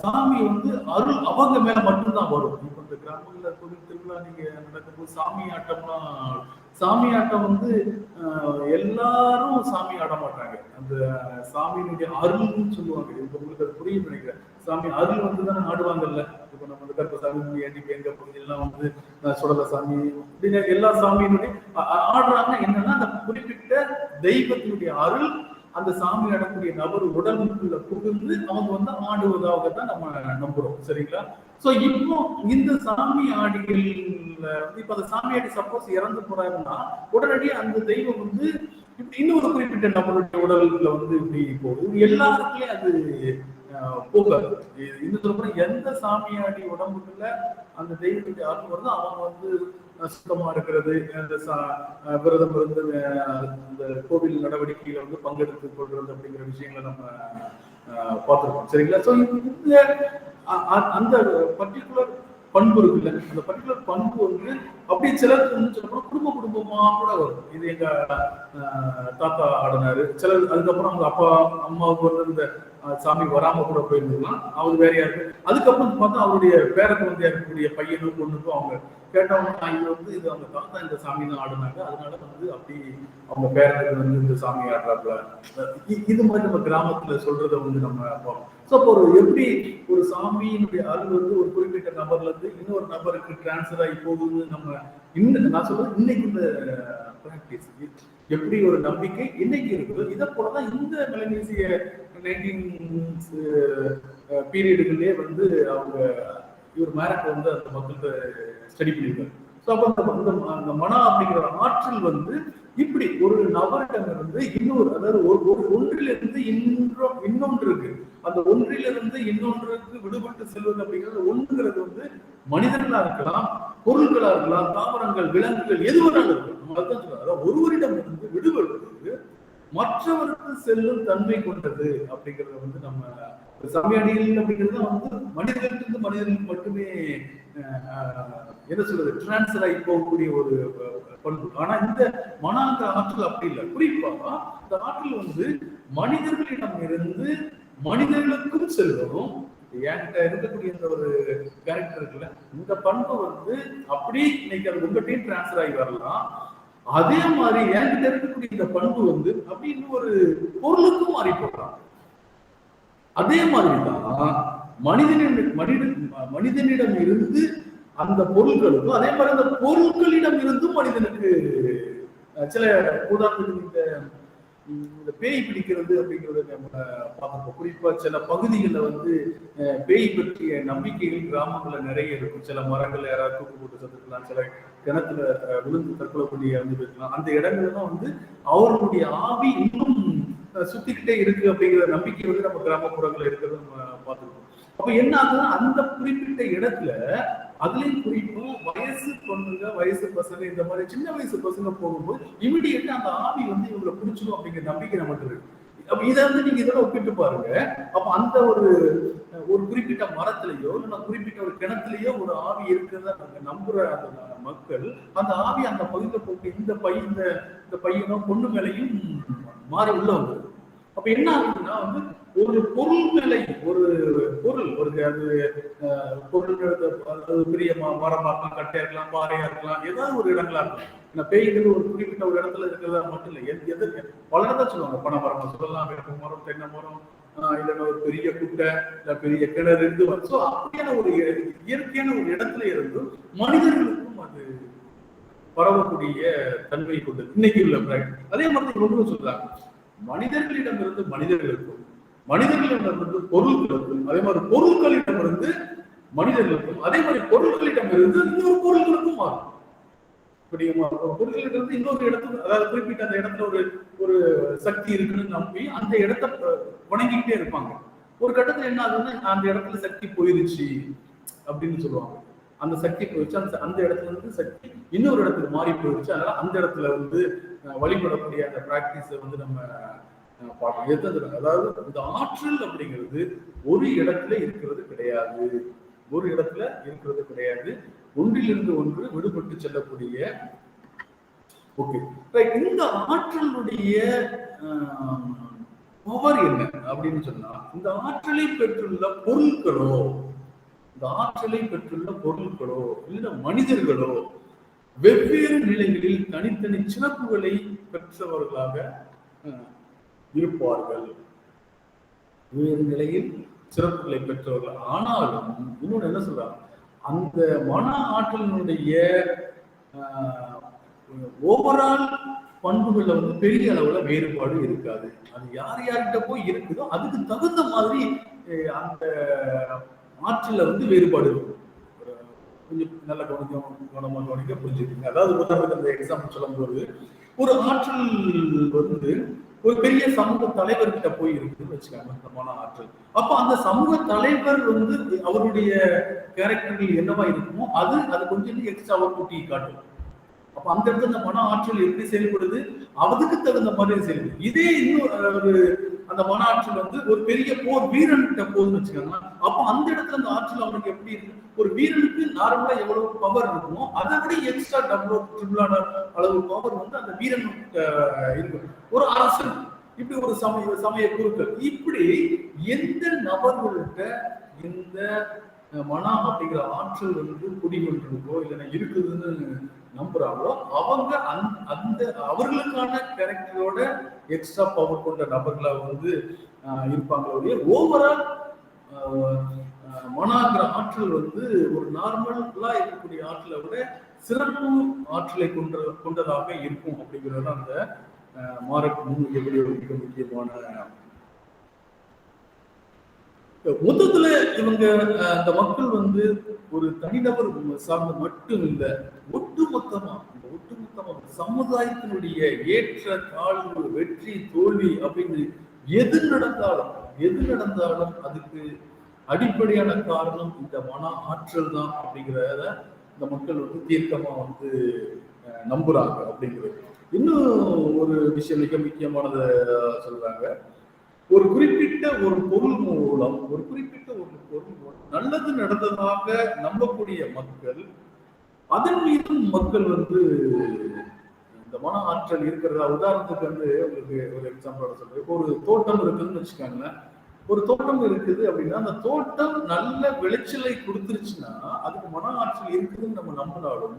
சாமி வந்து அருள் அவங்க மேல மட்டும்தான் வரும். இப்ப இந்த கிராமங்கள்ல கோவில் திருவிழா நீங்க நடக்கும்போது சாமி ஆட்டம் வந்து எல்லாரும் சாமி ஆட மாட்டாங்க. அந்த சாமியினுடைய அருள்னு சொல்லுவாங்க. இப்ப உங்களுக்கு அது புரியும் நினைக்கிறேன். சாமி அருள் வந்து தானே ஆடுவாங்கல்ல. இப்ப நம்ம வந்து கருப்பசாமி, ஏண்டிக்கு எங்க பகுதியெல்லாம் வந்து சுடல சாமி அப்படின்னு எல்லா சாமியினுடைய ஆடுறாங்க. என்னன்னா அந்த குறிப்பிட்ட தெய்வத்தினுடைய அருள் அந்த சாமி ஆடக்கூடிய நபர் உடலுக்குள்ள புகுந்து அவங்க வந்து ஆடுவதாகத்தான் நம்ம நம்புறோம். சரிங்களா? சோ இப்போ இந்த சாமி ஆடிகள் இப்ப அந்த சாமி ஆடி சப்போஸ் இறந்து போறாருன்னா உடனடியே அந்த தெய்வம் வந்து இன்னொரு குறிப்பிட்ட நபருடைய உடலுக்குள்ள வந்து இப்படி போகுது. எல்லாருக்குமே அது போகாது. இன்னும் சொல்ல எந்த சாமியாடி உடம்புக்குள்ள அந்த தெய்வத்துடைய அருள் வருதோ அவங்க வந்து சுத்தமா இருக்கிறது, அந்த விரதம் இருந்து அந்த கோவில் நடவடிக்கையில வந்து பங்கெடுத்துக் கொள்றது அப்படிங்கிற விஷயங்களை நம்ம பார்த்துருக்கோம். சரிங்களா? ஸோ இந்த அந்த பர்டிகுலர் பண்பு இருக்குல்ல, அந்த பர்டிகுலர் பண்பு வந்து அப்படியே சிலருக்கு வந்து சொல்லணும் குடும்பமா கூட வரும். இது எங்க தாத்தா ஆடினாரு, சிலர் அதுக்கப்புறம் அவங்க அப்பா அம்மாவுக்கு வந்து இந்த சாமி வராம கூட போயிருந்துக்கலாம், அவர் வேறையா இருக்கு. அதுக்கப்புறம் பார்த்தா அவருடைய பேர குழந்தையா இருக்கக்கூடிய பையனும் பொண்ணுக்கும் அவங்க கேட்டவங்க இது வந்து இது அவங்க தாத்தா இந்த சாமி தான் ஆடுனாங்க, அதனால வந்து அப்படி அவங்க பேரனுக்கு வந்து இந்த சாமி ஆடுறாப்புல. இது மாதிரி நம்ம கிராமத்துல சொல்றதை வந்து நம்ம பார்ப்போம். ஸோ அப்போ ஒரு எப்படி ஒரு சாமியினுடைய அருள் வந்து ஒரு குறிப்பிட்ட நபர்ல இருந்து இன்னொரு நபருக்கு டிரான்ஸ்ஃபர் ஆகி போகுதுன்னு நம்ம நான் சொல்றது இன்னைக்கு இந்த பிராக்டிஸ் எப்படி ஒரு நம்பிக்கை இன்னைக்கு இருக்குது. இதை போலதான் இந்த மலேசிய 19 பீரியடுகளே வந்து அவங்க இவர் மேரட் வந்து அந்த மக்கள்கிட்ட ஸ்டடி பண்ணியிருக்காரு. ஸோ அப்போ அந்த மன அப்படிங்கிற ஆற்றல் வந்து இப்படி ஒரு நபரிடமிருந்து இன்னொரு, அதாவது ஒரு ஒன்றிலிருந்து இன்னொன்று இருக்கு, அந்த ஒன்றிலிருந்து இன்னொன்றுக்கு விடுபட்டு செல்வது அப்படிங்கிறது ஒன்றுங்கிறது வந்து மனிதர்களா இருக்கலாம், பொருட்களா இருக்கலாம், தாவரங்கள், விலங்குகள், எதுவராக இருக்கலாம். அதுதான் சொல்றாங்க, அதாவது ஒருவரிடம் இருந்து விடுபடுவது மற்றவருக்கு செல்லும் தன்மை கொண்டது அப்படிங்கறத வந்து நம்ம சமயடிகள் அப்படிங்கிறது வந்து மனிதர்களுக்கு மனிதர்களுக்கு மட்டுமே என்ன சொல்றது டிரான்ஸ்ஃபர் ஆகி போகக்கூடிய ஒரு பண்பு. ஆனா இந்த மனாந்த ஆற்றல் அப்படி இல்லை. குறிப்பா இந்த ஆற்றல் வந்து மனிதர்களிடம் இருந்து மனிதர்களுக்கும் செல்வதும் என்கிட்ட இருக்கக்கூடிய இந்த ஒரு கேரக்டர் இருக்குல்ல, இந்த பண்பு வந்து அப்படி இன்னைக்கு அது உங்கள்கிட்டயும் டிரான்ஸ்ஃபர் ஆகி வரலாம். அதே மாதிரி என்கிட்ட இருக்கக்கூடிய இந்த பண்பு வந்து அப்படின்னு ஒரு பொருளுக்கும் மாறி போகலாம். அதே மாதிரிதான் மனிதனிடம் இருந்து அந்த பொருள்களுக்கும், அதே மாதிரி அந்த பொருட்களிடம் இருந்தும் மனிதனுக்கு சில உதாரணத்துக்கு இந்த பேய் பிடிக்கிறது அப்படிங்கிறத நம்ம பார்த்துப்போம். குறிப்பா சில பகுதிகளில் வந்து பேய் பற்றிய நம்பிக்கைகள் கிராமங்கள்ல நிறைய இருக்கும். சில மரங்கள் யாராவது தூக்கு போட்டு சத்துக்கலாம், சில கிணத்துல விழுந்து தற்கொலை பண்ணி இறந்து போயிருக்கலாம். அந்த இடங்கள்லாம் வந்து அவர்களுடைய ஆவி இன்னும் சுத்திக்கிட்டே இருக்கு அப்படிங்கிற நம்பிக்கை வந்து நம்ம கிராமப்புறங்கள் இருக்கிறத நம்ம பார்த்துருக்கோம். அப்ப என்ன ஆகுதுன்னா அந்த குறிப்பிட்ட இடத்துல அதுலயும் குறிப்பும் வயசு பொண்ணுங்க, வயசு பசங்க, இந்த மாதிரி சின்ன வயசு பசங்க போகும்போது இமிடியேட்டா அந்த ஆவி வந்து இவங்களை பிடிச்சிடும் அப்படிங்கிற நம்பிக்கை நமக்கு இருக்கு. அப்ப இதை வந்து நீங்க இதோட ஒப்பிட்டு பாருங்க. அப்ப அந்த ஒரு குறிப்பிட்ட மரத்திலேயோ இல்ல குறிப்பிட்ட ஒரு கிணத்துலயோ ஒரு ஆவி இருக்கிறத நாங்க நம்புற அந்த மக்கள் அந்த ஆவி அந்த பகுதியில் போட்டு இந்த பையனோ பொண்ணு மேலையும் மாறி உள்ள வந்தது. அப்ப என்ன ஆகுதுன்னா வந்து ஒரு பொருள் மேலை ஒரு பொருள் அது பெரிய மரமா இருக்கலாம், கட்டையா இருக்கலாம், பாறையா இருக்கலாம், ஏதாவது ஒரு இடங்களா இருக்கும். பேய்கள் ஒரு குறிப்பிட்ட ஒரு இடத்துல இருக்கிறதா மட்டும் இல்லை, எதுக்கு வளரதான் சொல்லுவாங்க. பனை மரம் சொல்லலாம், வேப்ப மரம், தென்னை மரம், இல்லைன்னா ஒரு பெரிய குட்டை, இல்ல பெரிய கிணறு இருந்து அப்படியான ஒரு இயற்கையான ஒரு இடத்துல இருந்து மனிதர்களுக்கும் அது பரவக்கூடிய தன்மை கொண்டது இன்னைக்கு உள்ள பிராக்டிஸ். அதே மாதிரி ஒன்று சொல்றாங்க, மனிதர்களிடமிருந்து மனிதர்களுக்கும், மனிதர்களிடமிருந்து பொருட்களுக்கும், அதே மாதிரி பொருட்களிடமிருந்து மனிதர்களுக்கும், அதே மாதிரி பொருட்களிடம் இருந்து இன்னொரு பொருட்களுக்கும் மாறும். பொருட்களிடம் இன்னொரு இடத்துல, அதாவது குறிப்பிட்ட அந்த இடத்துல ஒரு சக்தி இருக்குன்னு நம்பி அந்த இடத்தை வணங்கிக்கிட்டே இருப்பாங்க. ஒரு கட்டத்துல என்ன ஆகுதுன்னா அந்த இடத்துல சக்தி போயிருச்சு அப்படின்னு சொல்லுவாங்க. அந்த சக்தி போயிடுச்சு, அந்த இடத்துல இருந்து சக்தி இன்னொரு இடத்துக்கு மாறி போயிடுச்சு. அதனால அந்த இடத்துல வந்து வழிபடக்கூடிய அந்த பிராக்டிஸை வந்து நம்ம பார்க்கணும். அதாவது இந்த ஆற்றல் அப்படிங்கிறது ஒரு இடத்துல இருக்கிறது கிடையாது, ஒரு இடத்துல இருக்கிறது கிடையாது, ஒன்றிலிருந்து ஒன்று விடுபட்டு செல்லக்கூடிய. ஓகே, இந்த ஆற்றலுடைய பவர் என்ன அப்படின்னு சொன்னா, இந்த ஆற்றலை பெற்றுள்ள பொருட்களோ, இந்த ஆற்றலை பெற்றுள்ள பொருட்களோ இல்ல மனிதர்களோ வெவ்வேறு நிலைகளில் தனித்தனி சிறப்புகளை பெற்றவர்களாக இருப்பார்கள். வேறு நிலையில் சிறப்புகளை பெற்றவர்கள். ஆனாலும் இன்னொன்னு என்ன சொல்றாங்க, அந்த மன ஆற்றலினுடைய ஓவரால் பண்புகள்ல வந்து பெரிய அளவுல வேறுபாடு இருக்காது. அது யார் யார்கிட்ட போய் இருக்குதோ அதுக்கு தகுந்த மாதிரி அந்த ஆற்றல வந்து வேறுபாடு இருக்கும். கொஞ்சம் நல்ல கவனமா கவனிக்க புரிஞ்சுக்கீங்க. அதாவது உதாரணத்துக்கு அந்த எக்ஸாம்பிள் சொல்லும் போது, ஒரு ஆற்றல் வந்து ஒரு பெரிய சமூக தலைவர்கிட்ட போய் இருக்குன்னு வச்சுக்காங்க அந்த மன ஆற்றல். அப்ப அந்த சமூக தலைவர் வந்து அவருடைய கேரக்டர்கள் என்னவா இருக்குமோ அது கொஞ்சம் எக்ஸ்ட்ரா கூட்டி காட்டும். அப்ப அந்த இடத்துல அந்த மன ஆற்றல் எப்படி செயல்படுது, அதுக்கு தகுந்த மாதிரி செயல்படுது. இதே இன்னும் ஒரு அந்த மன ஆற்றல் வந்து ஒரு பெரிய போர் வீரன் கிட்ட போகுதுன்னு வச்சுக்கோங்களேன். அப்போ அந்த இடத்துல அந்த ஆற்றல் அவனுக்கு எப்படி இருக்கு, ஒரு வீரனுக்கு நார்மலா எவ்வளவு பவர் இருக்குமோ அதை விட எக்ஸ்ட்ரா ட்ரிபிளான அளவு பவர் வந்து அந்த வீரன் இருக்கு. ஒரு அரசன், இப்படி ஒரு சமய குருக்கள், இப்படி எந்த நபர்கள்ட்ட இந்த மனா அப்படிங்கிற ஆற்றல் வந்து குடிகொண்டிருக்கோ இல்லைன்னா இருக்குதுன்னு நம்புறாங்களோ அவங்க அந்த அவர்களுக்கான கேரக்டரோட எக்ஸ்ட்ரா பவர் கொண்ட நபர்களா வந்து இருப்பாங்களே. ஓவரால் மனாங்கிற ஆற்றல் வந்து ஒரு நார்மலா இருக்கக்கூடிய ஆற்றலை விட சிறப்பு ஆற்றலை கொண்டதாக இருக்கும் அப்படிங்கிறது அந்த மார்க் முன்வைக்கக்கூடிய ஒரு மிக முக்கியமான. மொத்தத்துல இவங்க அந்த மக்கள் வந்து ஒரு தனிநபர் சார்ந்த மட்டும் இல்லை, ஒட்டுமொத்தமா சமுதாயத்தினுடைய ஏற்ற தாழ்வு, வெற்றி தோல்வி அப்படின்னு எது நடந்தாலும் அதுக்கு அடிப்படையான காரணம் இந்த மன ஆற்றல் தான் அப்படிங்கிறத இந்த மக்கள் வந்து தீர்க்கமா வந்து நம்புறாங்க அப்படிங்கிறது. இன்னும் ஒரு விஷயம் மிக முக்கியமானதை சொல்றாங்க. ஒரு குறிப்பிட்ட ஒரு பொருள் மூலம் நல்லது நடந்ததாக நம்பக்கூடிய மக்கள், அதன் மீதும் மக்கள் வந்து இந்த மன ஆற்றல் இருக்கிறதா. உதாரணத்துக்கு வந்து உங்களுக்கு ஒரு எக்ஸாம்பிளோட சொல்றேன். இப்போ ஒரு தோட்டம் இருக்குதுன்னு வச்சுக்காங்களேன். ஒரு தோட்டம் இருக்குது அப்படின்னா அந்த தோட்டம் நல்ல விளைச்சலை கொடுத்துருச்சுன்னா அதுக்கு மன ஆற்றல் இருக்குதுன்னு நம்ம நம்பினாலும்,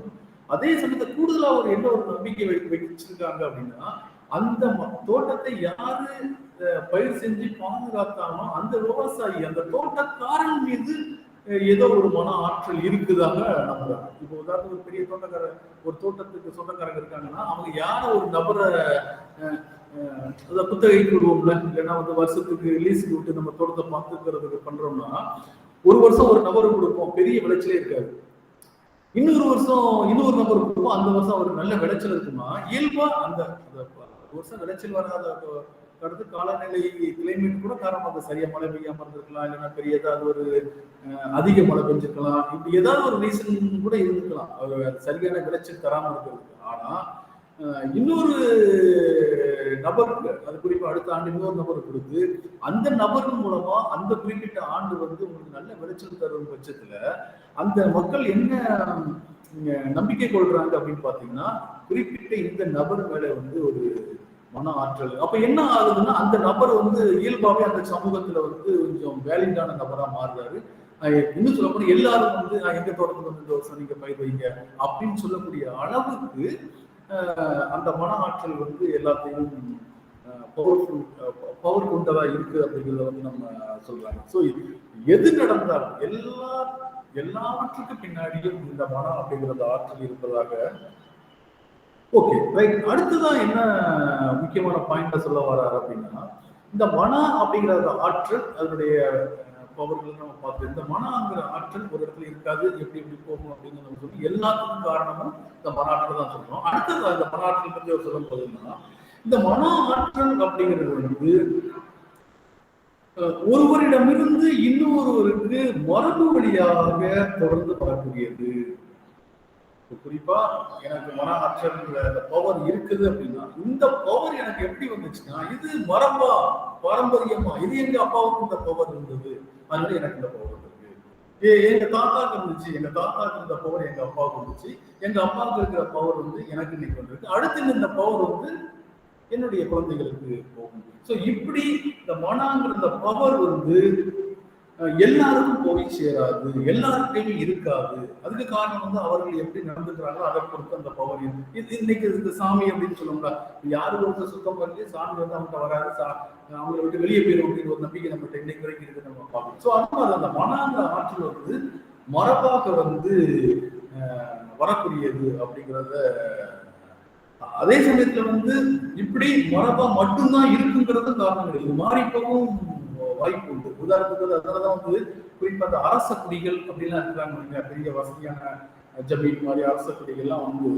அதே சமயத்தை கூடுதலா ஒரு என்ன ஒரு நம்பிக்கை வச்சிருக்காங்க அப்படின்னா, அந்த தோட்டத்தை யாரு பயிர் செஞ்சு பாதுகாத்தானோ அந்த விவசாயி, அந்த தோட்டக்காரன் மீது ஏதோ ஒரு மன ஆற்றல் இருக்குதாக நம்புறாங்க. இப்போ உதாரணத்துக்கு ஒரு பெரிய ஒரு தோட்டத்துக்கு சொந்தக்காரங்க இருக்காங்கன்னா அவங்க யார ஒரு நபரை குத்தகைக்கு விடுவோம்ல, இல்லைன்னா வந்து வருஷத்துக்கு லீஸுக்கு விட்டு நம்ம தோட்டத்தை பார்த்துக்கிறதுக்கு பண்றோம்னா, ஒரு வருஷம் ஒரு நபருக்கு கொடுப்போம், பெரிய விளைச்சலே இருக்காது. இன்னொரு வருஷம் இன்னொரு நபர் கொடுப்போம், அந்த வருஷம் அவருக்கு நல்ல விளைச்சல் இருக்குமா. இயல்பா அந்த வருஷம் விளைச்சல் வராத அடுத்து காலநிலை கிளைமேட் கூட காரணமாக சரியா மழை பெய்யாம இருந்திருக்கலாம், இல்லைன்னா பெரிய ஏதாவது ஒரு அதிக மழை பெஞ்சிருக்கலாம், இப்படி ஏதாவது ஒரு ரீசன் கூட இருந்திருக்கலாம் அது சரியான விளைச்சல் தராம இருக்கிறது. ஆனா இன்னொரு நபருக்கு, அது குறிப்பா அடுத்த ஆண்டு இன்னொரு நபர் கொடுத்து அந்த நபரின் மூலமா அந்த குறிப்பிட்ட ஆண்டு வந்து உங்களுக்கு நல்ல விளைச்சல் தரும் பட்சத்துல அந்த மக்கள் என்ன நம்பிக்கை கொள்றாங்க அப்படின்னு பாத்தீங்கன்னா, குறிப்பிட்ட இந்த நபர் மேல வந்து ஒரு மன ஆற்றல். அப்ப என்ன ஆகுதுன்னா அந்த நபர் வந்து இயல்பாவே அந்த சமூகத்துல வந்து கொஞ்சம் வேலிடான நபரா மாறுறாரு. இன்னும் சொல்ல போனா எல்லாரும் வந்து எங்க தோட்டத்துல வந்து இந்த வருஷம் நீங்க பயிர் வைங்க அப்படின்னு சொல்லக்கூடிய அளவுக்கு அந்த மன ஆற்றல் வந்து எல்லாத்தையும் பவர் கொண்டதா இருக்கு அப்படிங்கிறத வந்து நம்ம சொல்றாங்க. ஸோ எது நடந்தாலும் எல்லாவற்றுக்கும் பின்னாடியும் இந்த மனம் அப்படிங்கிறது ஆற்றல் இருப்பதாக. Okay right. அடுத்துதான் என்ன முக்கியமான பாயிண்ட சொல்ல வர்றாரு அப்படின்னா, இந்த மன அப்படிங்கிற ஆற்றல் அதனுடைய பவர்கள் நம்ம பார்த்து, இந்த மனங்கிற ஆற்றல் ஒரு இடத்துல இருக்காது, எப்படி போகும் அப்படின்னு நம்ம சொல்லி எல்லாத்துக்கும் காரணமும் இந்த மன ஆற்றல் தான் சொல்றோம். அடுத்தது அந்த மன ஆற்றல் பற்றி அவர் சொல்லும் போதுன்னா, இந்த மன ஆற்றல் அப்படிங்கிறது வந்து ஒருவரிடமிருந்து இன்னொருவருக்கு மரபு வழியாக தொடர்ந்து வரக்கூடியது. குறிப்பா எனக்கு மன ஆற்றல் பவர் இருக்குது அப்படின்னா, இந்த பவர் எனக்கு எப்படி வந்துச்சுன்னா, இது மரபா பாரம்பரியமா, இது எங்க அப்பாவுக்கு இந்த பவர் இருந்தது, அதனால எனக்கு இந்த பவர் இருக்கு. எங்க தாத்தாக்கு இருந்துச்சு, எங்க தாத்தாக்கு இருந்த பவர் எங்க அப்பாவுக்கு இருந்துச்சு, எங்க அப்பாவுக்கு இருக்கிற பவர் வந்து எனக்கு இன்னைக்கு வந்துருக்கு, அடுத்து இந்த பவர் வந்து என்னுடைய குழந்தைகளுக்கு போகும். ஸோ இப்படி இந்த மனங்கிற இந்த பவர் வந்து எல்லாருக்கும் போய் சேராது, எல்லாருக்கையும் இருக்காது. அதுக்கு காரணம் வந்து அவர்கள் எப்படி நடந்துக்கிறாங்களோ அதை பொறுத்து அந்த பவர் இது. இன்னைக்கு இந்த சாமி அப்படின்னு சொல்லுவோம்ல, யாரு ஒருத்தர் சுத்தம் பண்ணி சாமி வந்து அவங்கள்ட்ட வராது, அவங்களை விட்டு வெளியே போயிடும் அப்படின்னு ஒரு நம்பிக்கை நம்மகிட்ட இன்னைக்கு வரைக்கும் இருக்கு நம்ம பார்க்கணும். ஸோ அது மாதிரி அந்த மனங்கிற ஆற்றல் வந்து மரபாக வந்து வரக்கூடியது அப்படிங்கிறத, அதே சமயத்துல வந்து இப்படி மரபா மட்டும்தான் இருக்குங்கிறது காரணம் கிடையாது, மாறி போகும் வாய்ப்பு உண்டு. உதாரணத்துக்கு அதனாலதான் வந்து குறிப்பா அந்த அரச குடிகள் அப்படின்லாம் இருக்கிறாங்க, பெரிய வசதியான ஜமீன் மாதிரி அரச குடிகள்லாம் வந்து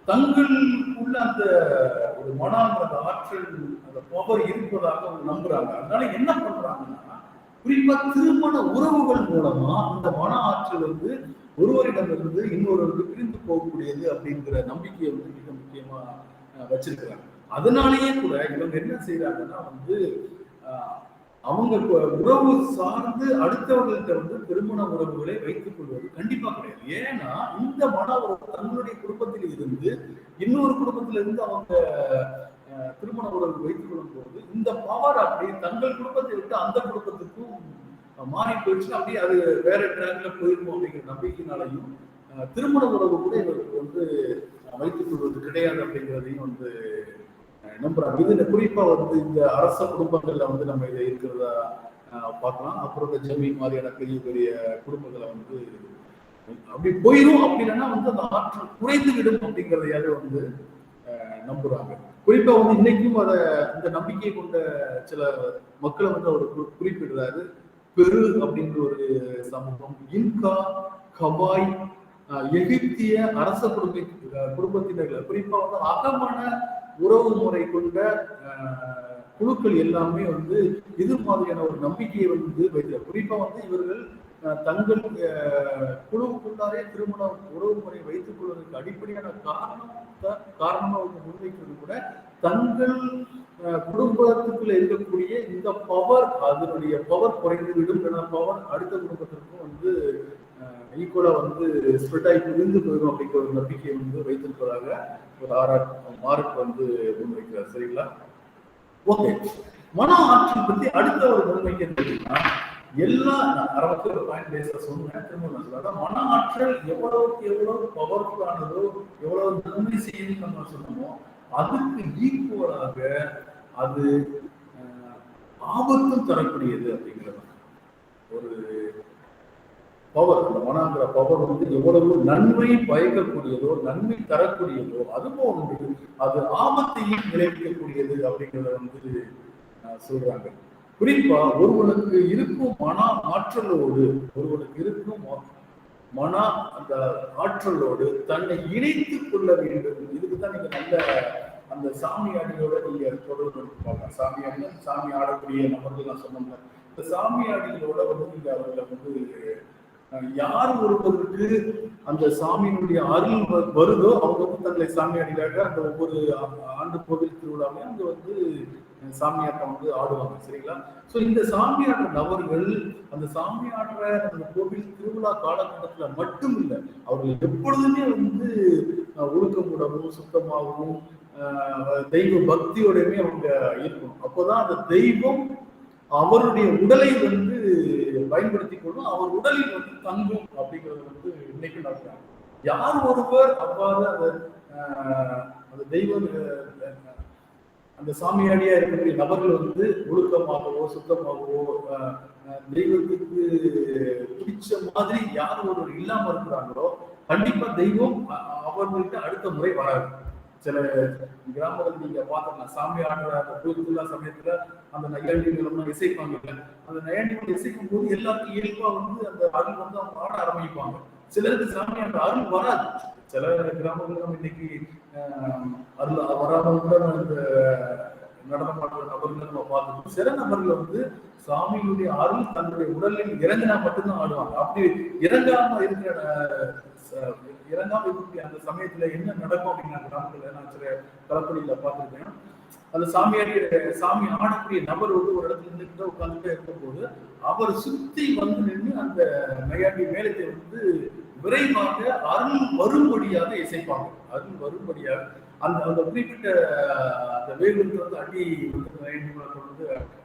தங்களுக்குள்ள அந்த ஒரு அந்த ஆற்றல், அந்த பவர் இருப்பதாக அவங்க நம்புறாங்க. அதனால என்ன பண்றாங்கன்னா, குறிப்பா திருமண உறவுகள் மூலமா அந்த மன ஆற்றல் வந்து ஒருவரிடமிருந்து இன்னொருவருக்கு பிரிந்து போகக்கூடியது அப்படிங்கிற நம்பிக்கையை வந்து மிக முக்கியமா வச்சிருக்கிறாங்க. அதனாலேயே கூட இவங்க என்ன செய்யறாங்கன்னா வந்து அவங்க உறவு சார்ந்து அடுத்தவர்கள்ட்ட வந்து திருமண உறவுகளை வைத்துக் கொள்வது கண்டிப்பா கிடையாது. ஏன்னா இந்த மன உறவு தங்களுடைய குடும்பத்தில் இருந்து இன்னொரு குடும்பத்தில இருந்து அவங்க திருமண உறவு வைத்துக் கொள்ளும் போது இந்த பவர் அப்படி தங்கள் குடும்பத்தை விட்டு அந்த குடும்பத்துக்கும் மாறி போயிடுச்சு. அப்படியே அது வேற ட்ராக்ல போயிருக்கும் அப்படிங்கிற நம்பிக்கையினாலையும் திருமண உறவு கூட இவருக்கு வந்து வைத்துக் கொள்வது கிடையாது அப்படிங்கிறதையும் வந்து நம்புறாங்க. இதுல குறிப்பா வந்து இந்த அரச குடும்பங்கள்ல வந்து நம்ம இதை இருக்கிறதா பார்க்கலாம். அப்புறம் இந்த ஜமீன் மாதிரியான பெரிய பெரிய குடும்பங்களை வந்து அப்படி போயிடும். அப்படி இல்லைன்னா வந்து அந்த ஆற்றல் குறைந்து விடும் அப்படிங்கிறதையாவே வந்து நம்புறாங்க. குறிப்பா வந்து இன்னைக்கும் அதை இந்த நம்பிக்கை கொண்ட சில மக்களை வந்து அவர் குறிப்பிடுறாரு. பெரு அப்படின்ற ஒரு சமூகம், இன்கா, கபாய், எகிப்திய அரச குடும்பத்தினர்கள், குறிப்பா வந்து அகமன உறவு முறை கொண்ட குழுக்கள் எல்லாமே வந்து இது மாதிரியான ஒரு நம்பிக்கையை வந்து வைக்கிறார். குறிப்பா வந்து இவர்கள் தங்கள் குழுவுக்குள்ளாரே திருமண உறவு முறை வைத்துக் கொள்வதற்கு அடிப்படையான காரணமா முன்வைக்கிறது கூட தங்கள் குடும்பத்துக்குள்ள இருக்கக்கூடிய இந்த பவர், அதனுடைய பவர் குறைந்துவிடும், பவர் அடுத்த குடும்பத்திற்கும் வந்து ஈக்குவலா வந்து ஸ்ப்ரெட் ஆகி புரிந்து போயிடும் அப்படிங்கிற ஒரு நம்பிக்கையை வந்து வைத்திருப்பதாக ஒரு மார்க் வந்து முன்வைக்கிறார். சரிங்களா? ஓகே. மன ஆற்றல் பத்தி அடுத்த ஒரு முன்வைக்கிறதுனா எல்லா அறவுக்கு ஒரு பாயிண்ட் பேச சொன்னேன். திரும்ப சொல்றேன், மன ஆற்றல் எவ்வளவுக்கு எவ்வளவு பவர்ஃபுல்லானதோ, எவ்வளவு நன்மை செய்யுது நம்ம சொன்னோமோ, அதுக்கு ஈக்குவலாக அது ஆபத்தும் தரக்கூடியது அப்படிங்கிறது ஒரு பவர். அந்த மனங்கிற பவர் வந்து எவ்வளவு நன்மை பயக்கக்கூடியதோ, நன்மை தரக்கூடியதோ, அதுபோன்று அது ஆபத்தையும் விளைவிக்கக்கூடியது அப்படிங்கிறத வந்து சொல்றாங்க. குறிப்பா ஒருவனுக்கு இருக்கும் மன ஆற்றலோடு, ஒருவனுக்கு இருக்கும் மன அந்த ஆற்றலோடு தன்னை இணைத்துக் கொள்ள வேண்டும். இதுக்குதான் நீங்க நல்ல அந்த சாமியாடியோட நீங்க தொடர்பு எடுத்துப்பாங்க. சாமியாடி, சாமி ஆடக்கூடிய நபர்கள் நான் சொன்னோம்ல, இந்த சாமியாடிகளோட வந்து நீங்க அவர்களை வந்து யார் ஒருவருக்கு அந்த சாமியினுடைய அருள் வருதோ அவங்க வந்து தங்களை சாமியாடியாக அந்த ஒவ்வொரு ஆண்டு கோவில் திருவிழாவையும் அங்க வந்து சாமியாட்டம் வந்து ஆடுவாங்க. சரிங்களா? சோ இந்த சாமியாடுற நபர்கள் அந்த சாமியாடுற அந்த கோவில் திருவிழா காலகட்டத்துல மட்டும் இல்லை, அவர்கள் எப்பொழுதுமே வந்து ஒழுக்கமுடவும் சுத்தமாகவும் தெய்வ பக்தியோடவே அவங்க இருக்கணும். அப்போதான் அந்த தெய்வம் அவருடைய உடலை வந்து பயன்படுத்திக் கொள்ளும், அவர் உடலில் வந்து தங்கும் அப்படிங்கிறது வந்து இன்னைக்கு நடக்கிறாங்க. யார் ஒருவர் அவ்வாறு அந்த தெய்வம் அந்த சாமியாடியா இருக்கக்கூடிய நபர்கள் வந்து ஒழுக்கமாகவோ சுத்தமாகவோ தெய்வத்துக்கு பிடிச்ச மாதிரி யார் ஒருவர் இல்லாம இருக்கிறாங்களோ கண்டிப்பா தெய்வம் அவர்கள்ட்ட அடுத்த முறை வராது. சில கிராமங்கள் நீங்க பாத்தீங்கன்னா சாமி ஆடுற அந்த கோயிலுக்குள்ள சமயத்துல அந்த நையாண்டிகள் இசைப்பாங்க. அந்த நையாண்டிகள் இசைக்கும் போது எல்லாருக்கும் இயல்பா வந்து அந்த அருள் வந்து அவங்க ஆட ஆரம்பிப்பாங்க. சிலருக்கு சாமி அந்த அருள் வராது. சில கிராமங்கள் நம்ம இன்னைக்கு அருள் வராமல் கூட இந்த நடனம் ஆடுற நபர்கள் நம்ம பார்த்துக்கணும். சில நபர்கள் வந்து சாமியுடைய அருள் தன்னுடைய உடலில் இறங்கினா மட்டும்தான் ஆடுவாங்க. அப்படி இறங்காம இருக்கிற இருக்கக்கூடிய அந்த சமயத்துல என்ன நடக்கும் அப்படிங்கிற கிராமத்துல நான் சில கலப்படியில பார்த்துருக்கேன். அந்த சாமி ஆடக்கூடிய நபர் வந்து ஒரு இடத்துல இருந்துகிட்ட உட்கார்ந்துட்டே இருக்கும் போது அவர் சுத்தி வந்து நின்று அந்த நையாண்டி மேலத்தை வந்து விரைவாக அருள் வரும்படியாக இசைப்பாங்க. அருள் வரும்படியாக அந்த அந்த குறிப்பிட்ட அந்த வேலுக்கு வந்து அடி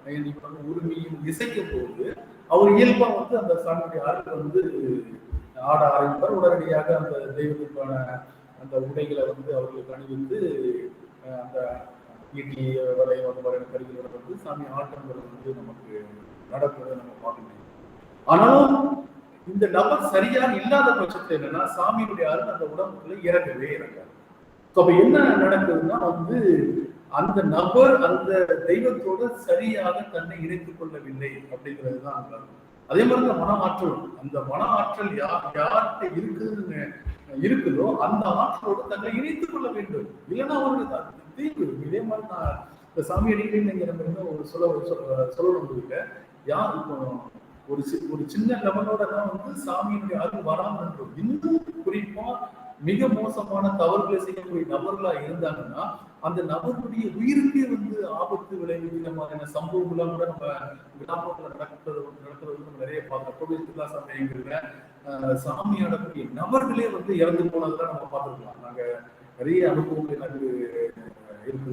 நையாண்டி வந்து உரிமையும் இசைக்கும் போது அவர் இயல்பா வந்து அந்த சாமியுடைய அருள் வந்து ஆட ஆரம்பிப்பார். உடனடியாக அந்த தெய்வத்திற்கான அந்த உடைகளை வந்து அவர்களுக்கு அணிவித்து அந்த ஈட்டி வரைய வரைய கருவிகளை வந்து சாமி ஆட்டங்கள் வந்து நமக்கு நடப்பதை நம்ம பார்க்க முடியும். ஆனாலும் இந்த நபர் சரியாக இல்லாத பட்சத்தில் என்னன்னா சாமியுடைய அருள் அந்த உடம்புக்குள்ள இறங்கவே இறங்காது. அப்ப என்ன நடக்குதுன்னா வந்து அந்த நபர் அந்த தெய்வத்தோட சரியாக தன்னை இணைத்துக் கொள்ளவில்லை அப்படிங்கிறது தான். அதே மாதிரி மன ஆற்றல், அந்த மன ஆற்றல் யார்கிட்ட இருக்குதுன்னு இருக்குதோ அந்த ஆற்றலோடு தங்களை இணைத்துக் கொள்ள வேண்டும். இல்லைன்னா அவருக்கு தீர்வு. இதே மாதிரி நான் இந்த சாமி அடிக்கிறீங்க ஒரு சொல்லணும் உங்களுக்கு. யார் இப்போ ஒரு சின்ன லெவலோட தான் வந்து சாமியினுடைய அருள் வராமல் இருக்கும். இன்னும் குறிப்பா மிக மோசமான தவறுகளை செய்யக்கூடிய நபர்களா இருந்தாங்கன்னா அந்த நபருடைய உயிருக்கே வந்து ஆபத்து விளைவிக்கிற மாதிரியான சம்பவங்கள்லாம் கூட நம்ம கிராமத்துல நடக்கிறது நம்ம நிறைய பார்க்கிறோம். கோவில் திருவிழா சமயங்கள்ல சாமி ஆடக்கூடிய நபர்களே வந்து இறந்து போனதுதான் நம்ம பார்த்துருக்கலாம். நாங்க நிறைய அனுபவங்கள் எனக்கு இருக்கு.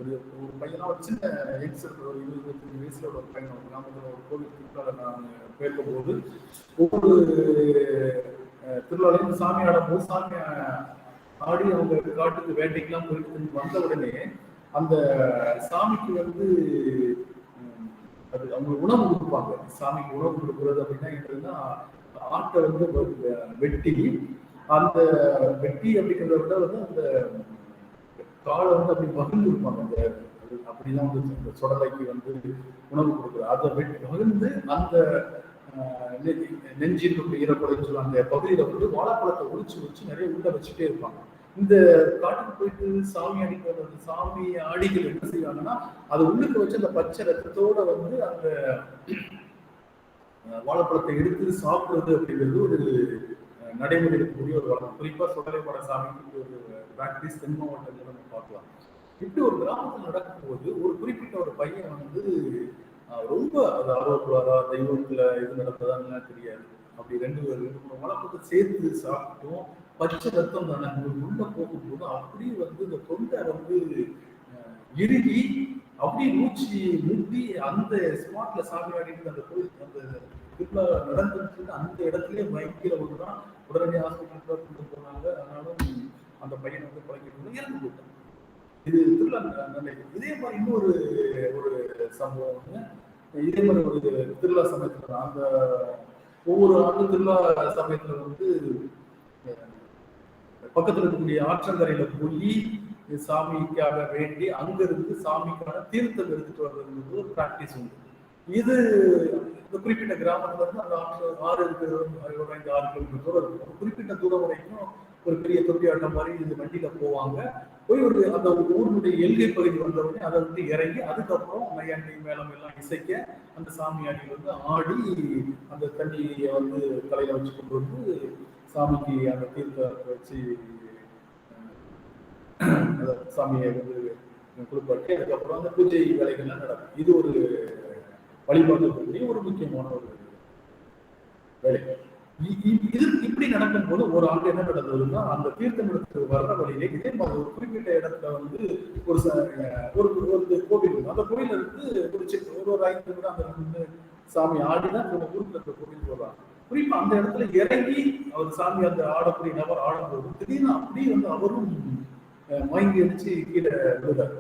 ஒரு பையனா ஒரு சின்ன யங்ஸ்டர் ஒரு 20-25 வயசுல ஒரு பையன் ஒரு கிராமத்துல ஒரு கோவில் திருவிழால நான் பேசும் போது ஒவ்வொரு திருவிழாலையும் சாமி ஆடும்போது சாமி ஆடி அவங்க காட்டுக்கு வேட்டைக்கெல்லாம் போயிட்டு வந்த உடனே அந்த சாமிக்கு வந்து அது அவங்க உணவு கொடுப்பாங்க. சாமிக்கு உணவு கொடுக்குறது அப்படின்னா என்னன்னா ஆட்டை வந்து வெட்டி அந்த வெட்டி அப்படிங்கிறத விட வந்து அந்த காலை வந்து அப்படி மகிழ்ந்து இருப்பாங்க. அந்த அப்படிதான் வந்து அந்த சுடலைக்கு வந்து உணவு கொடுக்குறது அதை மகிழ்ந்து அந்த நெஞ்சின் ஈரப்படைன்னு சொல்லுவாங்க அந்த பகுதியில வந்து வாழைப்பழத்தை ஒழிச்சு நிறைய உள்ள வச்சுட்டே இருப்பாங்க. இந்த காட்டுக்கு போயிட்டு சாமி அடிக்கிறது அந்த சாமி ஆடிகள் என்ன செய்வாங்கன்னா அதை உள்ளுக்கு வச்சு அந்த பச்சை ரத்தத்தோட வந்து அந்த வாழைப்பழத்தை எடுத்து சாப்பிடுறது அப்படிங்கிறது ஒரு நடைமுறை இருக்கக்கூடிய ஒரு வளம். குறிப்பா சுடலைப்பட சாமிக்கு ஒரு பிராக்டிஸ் தென் மாவட்டங்கள் நம்ம பார்க்கலாம். இப்படி ஒரு கிராமத்தில் நடக்கும்போது ஒரு குறிப்பிட்ட ஒரு பையன் வந்து ரொம்ப அது ஆர்வப்படுவாரா தெய்வத்துல இது நடந்ததான்னு தெரியாது. அப்படி ரெண்டு மூணு வளர்ப்பத்தை சேர்த்து சாப்பிட்டோம். பச்சை ரத்தம் தானே உள்ள போகும்போது அப்படியே வந்து இந்த தொண்டை வந்து இறுகி அப்படியே மூச்சு முட்டி அந்த ஸ்பாட்ல சாமி ஆடிட்டு அந்த கோயில் அந்த திருவிழா நடந்துச்சு அந்த இடத்துலயே மயக்கில ஒன்றுதான் உடனடி ஹாஸ்பிட்டலுக்கு கொண்டு போனாங்க. ஆனாலும் அந்த பையன் வந்து பழகிட்டு இறந்து போட்டான். இது திருவிழா இதே மாதிரி இன்னொரு ஒரு சம்பவம். இதே மாதிரி ஒரு திருவிழா சமயத்துல அந்த ஒவ்வொரு ஆண்டு திருவிழா சமயத்துல வந்து பக்கத்துல இருக்கக்கூடிய ஆற்றங்கரையில போய் சாமிக்காக வேண்டி அங்க இருந்து சாமிக்கான தீர்த்தம் எடுத்துட்டு வர்றது ஒரு பிராக்டிஸ் உண்டு. இது இந்த குறிப்பிட்ட கிராமத்துல இருந்து அந்த ஆறு இருக்கிற 5-6 கிலோமீட்டர் தூரம் இருக்கும். ஒரு குறிப்பிட்ட தூரம் வரைக்கும் ஒரு பெரிய தொட்டி ஆட்டம் மாதிரி இந்த வண்டியில போவாங்க. போய் ஒரு அந்த ஊருடைய எல்கை பகுதி வந்தவுடனே அதை வந்து இறங்கி அதுக்கப்புறம் மையாண்டி மேளம் எல்லாம் இசைக்க அந்த சாமியாடி வந்து ஆடி அந்த தண்ணியை வந்து தலையில வச்சு கொண்டு வந்து சாமிக்கு அந்த தீர்த்தத்தை வச்சு சாமியை வந்து குளிப்பாட்டி அதுக்கப்புறம் அந்த பூஜை வேலைகள்லாம் நடக்கும். இது ஒரு வழிபாட்டுக்கூடிய ஒரு முக்கியமான ஒரு வேலை. இது இப்படி நடக்கும் போது ஒரு ஆண்டு என்ன நடந்ததுன்னா அந்த தீர்த்தம் எடுத்து வர்ற வழியிலே இதே மாதிரி ஒரு குறிப்பிட்ட இடத்துல வந்து ஒரு கோவில் இருக்கும். அந்த கோவில் இருந்து ஒரு 5 நிமிடம் அந்த வந்து சாமி ஆடிதான் ஊருக்கு அந்த கோவில் போடுறாங்க. குறிப்பா அந்த இடத்துல இறங்கி அவர் சாமி அந்த ஆடக்கூடிய நபர் ஆடும்போது திடீர்னு அப்படியே வந்து அவரும் மயங்கி அடிச்சு கீழே விழுந்தார்.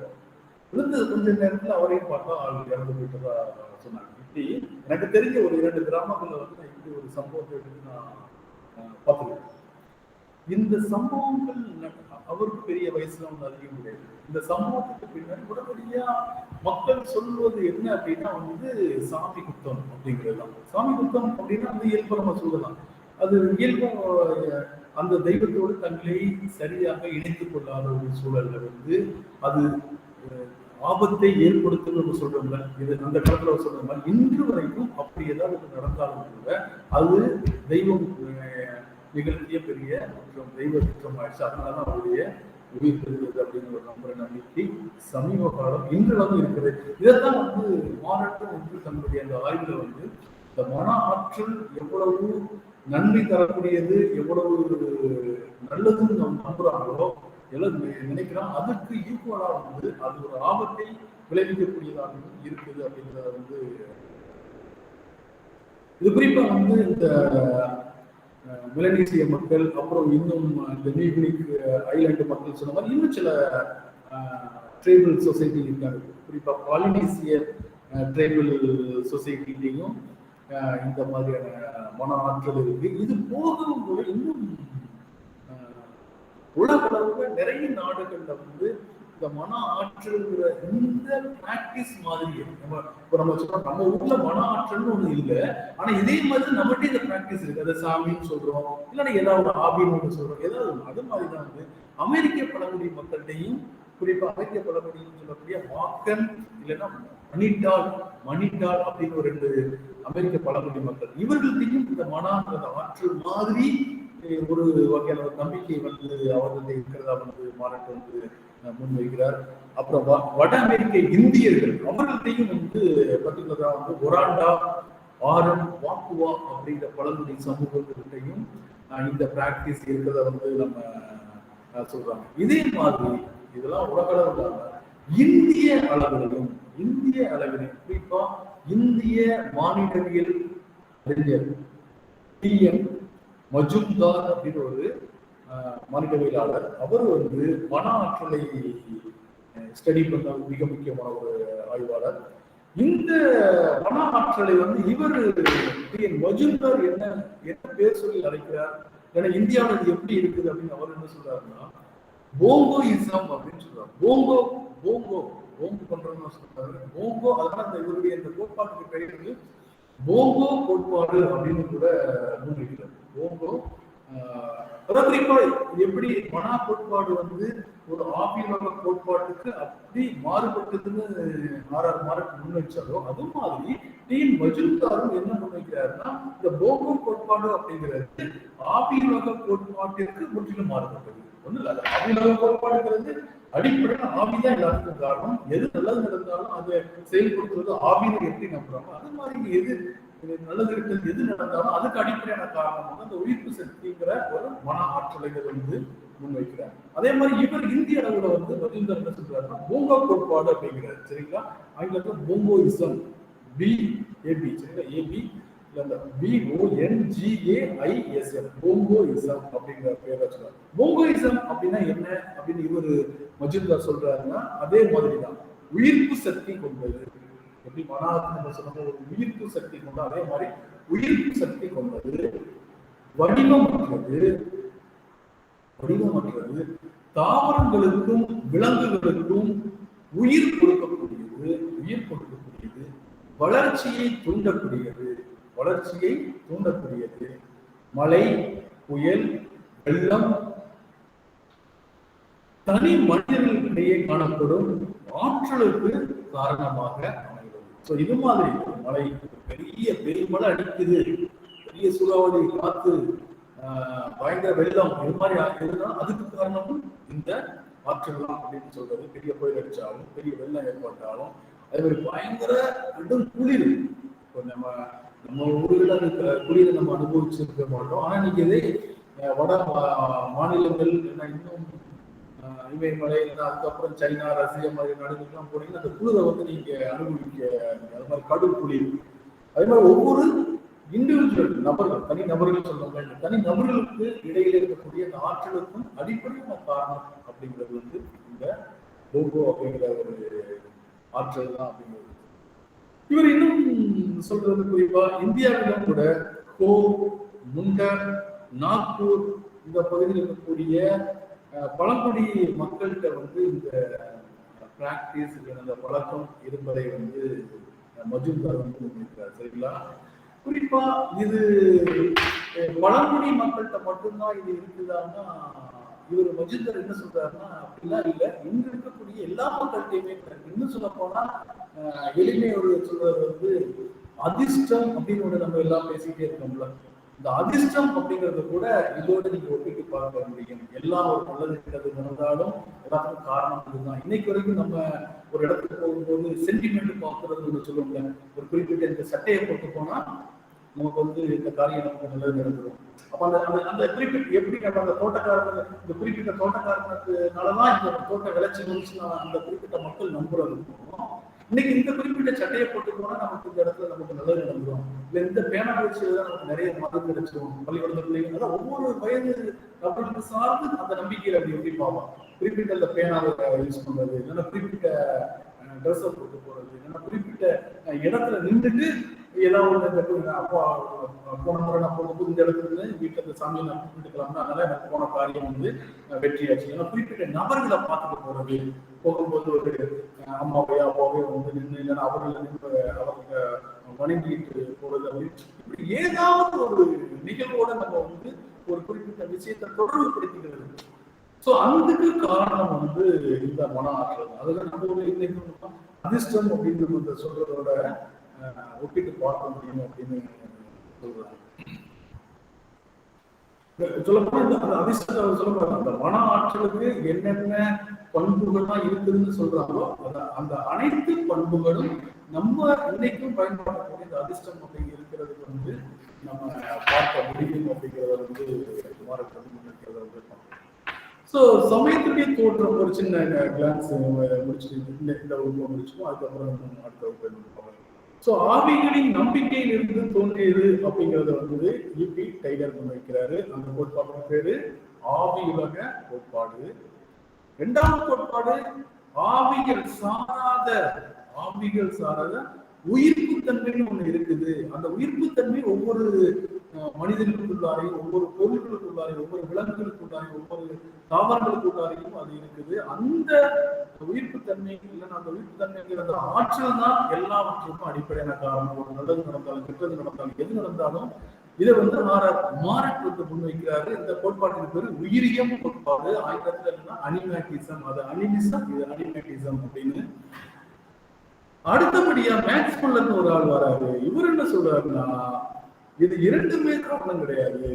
விழுந்தது கொஞ்ச நேரத்துல அவரையும் பார்த்தா ஆள் இறந்து போயிட்டதா சொன்னாங்க. இப்படி எனக்கு தெரிஞ்ச ஒரு 2 கிராமங்கள்ல வந்து நான் இப்படி ஒரு சம்பவத்தை எடுத்து நான் பார்த்துருக்கேன். இந்த சம்பவங்கள் அவருக்கு பெரிய வயசுல ஒன்று அதிகம் கிடையாது. இந்த சம்பவத்துக்கு பின்னாடி உடனடியா மக்கள் சொல்வது என்ன அப்படின்னா வந்து சாமி குத்தம் அப்படிங்கிறது தான். சாமி குத்தம் அப்படின்னா அந்த இயல்பு நம்ம சொல்லலாம். அது இயல்பும் அந்த தெய்வத்தோடு தங்களை சரியாக இணைத்துக் கொள்ளாத ஒரு சூழல்ல வந்து அது ஆபத்தை ஏற்படுத்தும் சொல்றோம்ல. இது அந்த காலத்துல சொல்ற மாதிரி இன்று வரைக்கும் அப்படி ஏதாவது நடந்தாலும் கூட அது தெய்வம் நிகழ்த்திய பெரிய குற்றம், தெய்வ குற்றம் ஆயிடுச்சு. அதனாலதான் அவருடைய உயிர் பெறுகிறது அப்படிங்கிற ஒரு நம்பரை நம்பிக்கை சமீப காலம் இன்றளவும் இருக்குது. இதைத்தான் வந்து மாநாட்டம் வந்து தன்னுடைய அந்த ஆய்வுல வந்து இந்த மன ஆற்றல் எவ்வளவு நன்மை தரக்கூடியது எவ்வளவு நல்லதுன்னு நம்ம நம்புறாங்களோ எல்லாம் நினைக்கிறோம். அதுக்கு ஈக்குவலா வந்து அது ஒரு ஆபத்தை விளைவிக்கக்கூடியதாகவும் இருக்குது அப்படிங்கிறத வந்து இது குறிப்பா வந்து இந்த மெலனீசிய மக்கள் அப்புறம் இன்னும் இந்த நியூகினிக் ஐலாண்டு மக்கள் சொன்ன மாதிரி இன்னும் சில ட்ரைபல் சொசைட்டி இருக்காங்க. குறிப்பா பாலினீசிய ட்ரைபல் சொசைட்டிலையும் இந்த மாதிரியான மன ஆற்றல் இருக்கு. இது போகும் போது இன்னும் உலக அளவுல நிறைய நாடுகள்ல வந்து இந்த மன ஆற்றல்ங்கிற இந்த பிராக்டிஸ் மாதிரி நம்ம சொல்றோம், நம்ம ஊர்ல மன ஆற்றல்னு ஒண்ணு இல்லை, ஆனா இதே மாதிரி நம்மகிட்ட இந்த பிராக்டிஸ் இருக்கு. அதை சாமின்னு சொல்றோம், இல்லைன்னா ஏதாவது ஒரு ஹாபின்னு ஒண்ணு சொல்றோம், ஏதாவது ஒண்ணு. அது மாதிரிதான் வந்து அமெரிக்க பழங்குடி மக்கள்கிட்டையும், குறிப்பா அமெரிக்க பழங்குடின்னு சொல்லக்கூடிய வாக்கன் இல்லைன்னா மணிட்டால் மணிட்டால் அப்படின்னு ஒரு 2 அமெரிக்க பழங்குடி மக்கள், இவர்கள்ட்டையும் இந்த மனாங்கிற ஆற்றல் மாதிரி ஒரு வகையான ஒரு நம்பிக்கை வந்து அவர்கள் இருக்கிறதா வந்து மாநாட்டு வந்து முன்வைக்கிறார். அப்புறம் வட அமெரிக்க இந்தியர்கள் அவர்கள்ட்டையும் வந்து பர்டிகுலரா வந்து ஒராண்டா, ஆரம், வாக்குவா அப்படிங்கிற பழங்குடி சமூகங்கள்கிட்டையும் இந்த பிராக்டிஸ் இருக்கிறத வந்து நம்ம சொல்றாங்க. இதே மாதிரி இதெல்லாம் உலக அளவில் இந்திய அளவிலும் குறிப்பா இந்திய மாநிலவியல் அறிஞர் டி.என். மஜும்தார் அப்படின்னு ஒரு மாநிலவியலாளர், அவர் வந்து மன ஆற்றலை ஸ்டடி பண்ண மிக முக்கியமான ஒரு ஆய்வாளர். இந்த மன ஆற்றலை வந்து இவர் டி.என். மஜும்தார் என்ன பேர் சொல்லி அழைக்கிறார், ஏன்னா இந்தியாவில் இது எப்படி இருக்குது அப்படின்னு அவர் என்ன சொல்றாருன்னா போங்கோயிசம் அப்படின்னு சொல்றாரு. போங்கோ போங்கோ போங்கு பண்றோம்னு சொல்றாரு. போங்கோ, அதனால அந்த இவருடைய இந்த கோட்பாட்டுக்கு பெயர் வந்து போங்கோ கோட்பாடு அப்படின்னு கூட முன்வைக்கிறார். போங்கோ குறிப்பா எப்படி மனா கோட்பாடு வந்து ஒரு ஆபியலக கோட்பாட்டுக்கு அப்படி மாறுபட்டதுன்னு மாறட்டு முன்வைச்சாலோ, அது மாதிரி டி.என். மஜும்தாரும் என்ன முன்வைக்கிறாருன்னா இந்த போங்கோ கோட்பாடு அப்படிங்கிறது ஆபியலக கோட்பாட்டிற்கு முற்றிலும் மாறுபட்டது. ஒண்ணு இல்ல, ஆபியலக கோட்பாடுங்கிறது அடிப்படையில் ஆவிதான் எல்லாத்துக்கும் காரணம். எது நல்லது நடந்தாலும் அதை செயல்படுத்துவது ஆவியை எப்படி நம்புறாங்க, அது மாதிரி எது நல்லது இருக்கிறது எது நடந்தாலும் அதுக்கு அடிப்படையான காரணமாக அந்த உயிர்ப்பு சக்திங்கிற ஒரு மன ஆற்றலை வந்து முன்வைக்கிறார். அதே மாதிரி இவர் இந்திய அளவுல வந்து மஜும்தார் என்ன சொல்றாருன்னா போங்கோ கோட்பாடு அப்படிங்கிறாரு. சரிங்களா, ஆங்கிலத்தில் போங்கோயிசம், BAB, சரிங்களா, AB BONGAISM போங்கோயிசம் அப்படிங்கிற பேரை சொல்றாரு. போங்கோயிசம் அப்படின்னா என்ன அப்படின்னு இவர் மஜும்தார் சொல்றாருன்னா அதே மாதிரிதான் உயிர்ப்பு சக்தி கொண்டது. எப்படி மனாத்து நம்ம சொன்ன ஒரு உயிர்ப்பு சக்தி கொண்ட, அதே மாதிரி உயிர்ப்பு சக்தி கொண்டது, வடிவமற்றது, தாவரங்களுக்கும் விலங்குகளுக்கும் உயிர் கொடுக்கக்கூடியது, வளர்ச்சியை தூண்டக்கூடியது, மழை, புயல், வெள்ளம், தனி மனிதர்களிடையே காணப்படும் ஆற்றலுக்கு காரணமாக அமைகிறது. இது மாதிரி மழை, பெரிய மழை அடிக்குது, பெரிய சூறாவளி காத்து, பயங்கர வெள்ளம், இது மாதிரி ஆகுதுன்னா அதுக்கு காரணமும் இந்த ஆற்றல் தான் அப்படின்னு சொல்றது. பெரிய புயல் அடிச்சாலும், பெரிய வெள்ளம் ஏற்பட்டாலும், அதே மாதிரி பயங்கர கடும் குளிர். இப்போ நம்ம ஊர்களில் குளிரை நம்ம அனுபவிச்சிருக்க மாட்டோம். ஆனா நீங்க இதே வட மாநிலங்கள் இன்னும் இமயமலை, அதுக்கப்புறம் சைனா, ரஷ்யா மாதிரி நாடுகளுக்கெல்லாம் போனீங்கன்னா அந்த குளிரை வந்து நீங்க அனுபவிக்க, அது மாதிரி கடும் குளிர். அதே மாதிரி ஒவ்வொரு இண்டிவிஜுவல் நபர்கள், தனி நபர்கள் சொல்றாங்க, இந்த தனி நபர்களுக்கு இடையில இருக்கக்கூடிய இந்த ஆற்றலுக்கும் அடிப்படையான காரணம் அப்படிங்கிறது வந்து இந்த போங்கோ அப்படிங்கிற ஒரு ஆற்றல் தான் அப்படிங்கிறது. இவர் இன்னும் சொல்றது குறிப்பா இந்தியாவிலும் கூட கோ, முண்டர், நாக்பூர் இந்த பகுதியில் இருக்கக்கூடிய பழங்குடி மக்கள்கிட்ட வந்து இந்த பிராக்டிஸ், இந்த பழக்கம் இருப்பதை வந்து மஜும்தார் வந்து முன்வைக்கிறார். சரிங்களா, குறிப்பா இது பழங்குடி மக்கள்கிட்ட மட்டும்தான் இது இருக்குதான்னா இவர் மஜும்தார் என்ன சொல்றாருன்னா அப்படிலாம் இல்லை, இங்க இருக்கக்கூடிய எல்லா மக்கள்கிட்டையுமே. இன்னும் சொல்ல போனா எளிமையோடு சொல்றது வந்து அதிர்ஷ்டம் அப்படின்னு நம்ம எல்லாம் பேசிக்கிட்டே இருக்கோம்ல, இந்த அதிர்ஷ்டம் அப்படிங்கிறது கூட இதோட நீங்க ஒப்பிட்டு பார்க்க முடியும். எல்லாம் ஒரு நல்லது கெட்டது நடந்தாலும் எல்லாத்துக்கும் காரணம் இதுதான். இன்னைக்கு வரைக்கும் நம்ம ஒரு இடத்துக்கு போகும்போது சென்டிமெண்ட் பார்க்கறது ஒன்று சொல்லுவோம்ல, ஒரு குறிப்பிட்ட இந்த சட்டையை போட்டு போனா நமக்கு வந்து இந்த காரியம் நமக்கு நல்லது நடந்துடும். அப்ப அந்த அந்த குறிப்பிட்ட எப்படி நம்ம அந்த தோட்டக்காரங்க, இந்த குறிப்பிட்ட தோட்டக்காரனுக்குனாலதான் இந்த தோட்ட விளைச்சி முடிச்சு அந்த குறிப்பிட்ட மக்கள் நம்புறதுக்கும், இன்னைக்கு இந்த குறிப்பிட்ட சட்டையை போட்டு போனா நமக்கு இந்த இடத்துல நமக்கு நல்லது நடந்துடும், இல்ல இந்த பேனா பயிற்சியில தான் நமக்கு நிறைய மருந்து கிடைச்சிடும், பள்ளிக்கூடத்துல பிள்ளைங்க ஒவ்வொரு வயது நபர்களுக்கு சார்ந்து அந்த நம்பிக்கையில அப்படி எப்படி பார்ப்போம். குறிப்பிட்ட இந்த பேனாவை யூஸ் பண்றது, இல்லைன்னா குறிப்பிட்ட ட்ரெஸ்ஸை போட்டு போறது, இல்லைன்னா குறிப்பிட்ட இடத்துல நின்றுட்டு ஏதாவது அப்போ போன முறை நான் போகும்போது இந்த இடத்துல இருந்து வீட்டில் இந்த சாமியை நான் கூப்பிட்டுக்கலாம்னா அதனால எனக்கு போன காரியம் வந்து வெற்றியாச்சு. ஏன்னா குறிப்பிட்ட நபர்களை பார்த்துட்டு போறது, போகும்போது ஒரு அம்மாவையோ அப்பாவையோ வந்து நின்று இல்லைன்னா அவர்களை நின்று அவங்க வணங்கிட்டு போறது அப்படின்னு இப்படி ஏதாவது ஒரு நிகழ்வோட நம்ம வந்து ஒரு குறிப்பிட்ட விஷயத்தை தொடர்புபடுத்திக்கிறது. ஸோ அதுக்கு காரணம் வந்து இந்த மன ஆற்றல். அதுதான் நம்ம ஒரு இன்னைக்கு அதிர்ஷ்டம் அப்படின்னு சொல்றதோட ஒப்பிட்டு பார்க்க முடியும் அப்படின்னு சொல்றாங்க. சொல்லப்போனா அந்த அதிர்ஷ்டத்தை சொல்லப்படுறாங்க அந்த மன ஆற்றலுக்கு என்னென்ன பண்புகள்லாம் இருக்குதுன்னு சொல்றாங்களோ அந்த அனைத்து பண்புகளும் நம்ம இன்னைக்கும் பயன்படுத்தக்கூடிய இந்த அதிர்ஷ்டம் அப்படி இருக்கிறதுக்கு வந்து நம்ம பார்க்க முடியும் அப்படிங்கிறத வந்து இருக்கிறத வந்து ஸோ சமயத்துடைய தோற்றம் ஒரு சின்ன கிளான்ஸ் முடிச்சுட்டு இந்த வகுப்பை முடிச்சுக்கோ, அதுக்கப்புறம் அடுத்த வகுப்பு. ஸோ ஆவிகளின் நம்பிக்கையில் இருந்து தோன்றியது அப்படிங்கிறத வந்து ஈபி டைலர் முன்வைக்கிறாரு. அந்த கோட்பாடு பேரு ஆவி உலக கோட்பாடு. இரண்டாவது கோட்பாடு ஆவிகள் சாராத உயிர்ப்பு தன்மைன்னு ஒண்ணு இருக்குது. அந்த உயிர்ப்பு தன்மை ஒவ்வொரு மனிதர்களுக்குள்ளாரையும், ஒவ்வொரு பொருள்களுக்குள்ளாரையும், ஒவ்வொரு விலங்குகளுக்குள்ளாரையும், ஒவ்வொரு தாவரங்களுக்குள்ளாரையும் அது இருக்குது. அந்த உயிர்ப்பு தன்மை இல்லைன்னா அந்த உயிர்ப்பு தன்மைங்கிற அந்த ஆற்றல் தான் எல்லாவற்றுக்கும் அடிப்படையான காரணம். ஒரு நல்லது நடந்தாலும் கெட்டது நடந்தாலும் எது நடந்தாலும் இதை வந்து மாறட்டு முன்வைக்கிறாரு. இந்த கோட்பாட்டுக்கு பேரு உயிரியம் கோட்பாடு. ஆங்கிலத்துல அனிமேட்டிசம். அது அனிமிசம், இது அனிமேட்டிசம் அப்படின்னு. அடுத்தபடியா மேக்ஸ் முல்லர்னு ஒரு ஆள் வராரு. இவர் என்ன சொல்றாருன்னா இது இரண்டுமே காரணம் கிடையாது.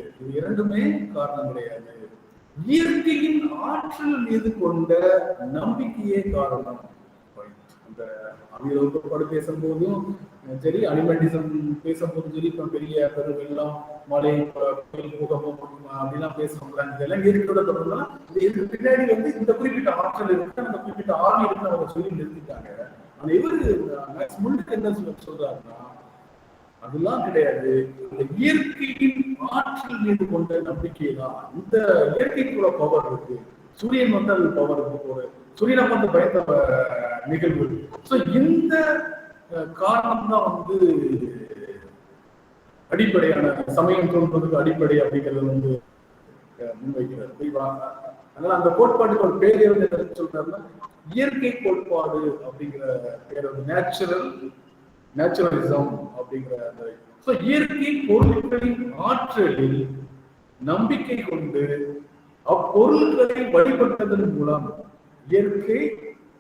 இயற்கையின் ஆற்றல் மீது கொண்ட நம்பிக்கையே காரணம். அந்த அவிரோதப்பாடு பேசும்போதும் சரி, அனிமேட்டிசம் பேசும்போதும் சரி, இப்ப பெரிய பெருவெல்லாம் மழை பூகம்பம் அப்படிலாம் பேசுவாங்க. இதெல்லாம் இயற்கையோட தொடர்புனா இதுக்கு பின்னாடி வந்து இந்த குறிப்பிட்ட ஆற்றல் இருக்கு, அந்த குறிப்பிட்ட ஆர்மி இருக்கு அவங்க சொல்லி நிறுத்திட்டாங்க. ஆனா இவரு முன்னுக்கு என்ன சொல்றாருன்னா அதெல்லாம் கிடையாது. இந்த இயற்கையின் ஆற்றல் மீது கொண்ட நம்பிக்கை தான். இந்த இயற்கைக்குள்ள பவர் இருக்கு. சூரியன் வந்து அது பவர் இருக்கு. ஒரு சூரியனை வந்து பயந்த நிகழ்வு. ஸோ இந்த காரணம் தான் வந்து அடிப்படையான சமயம் தோன்றுவதற்கு அடிப்படை அப்படிங்கிறது வந்து முன்வைக்கிறார். புரியுவாங்க. அதனால அந்த கோட்பாட்டுக்கு ஒரு பேரே வந்து என்ன சொல்றாருன்னா இயற்கை கோட்பாடு அப்படிங்கிற பேர் வந்து நேச்சுரலிசம் அப்படிங்கிற அந்த இயற்கை பொருட்களின் ஆற்றலில் நம்பிக்கை கொண்டு அப்பொருட்களை வழிபட்டதன் மூலம் இயற்கை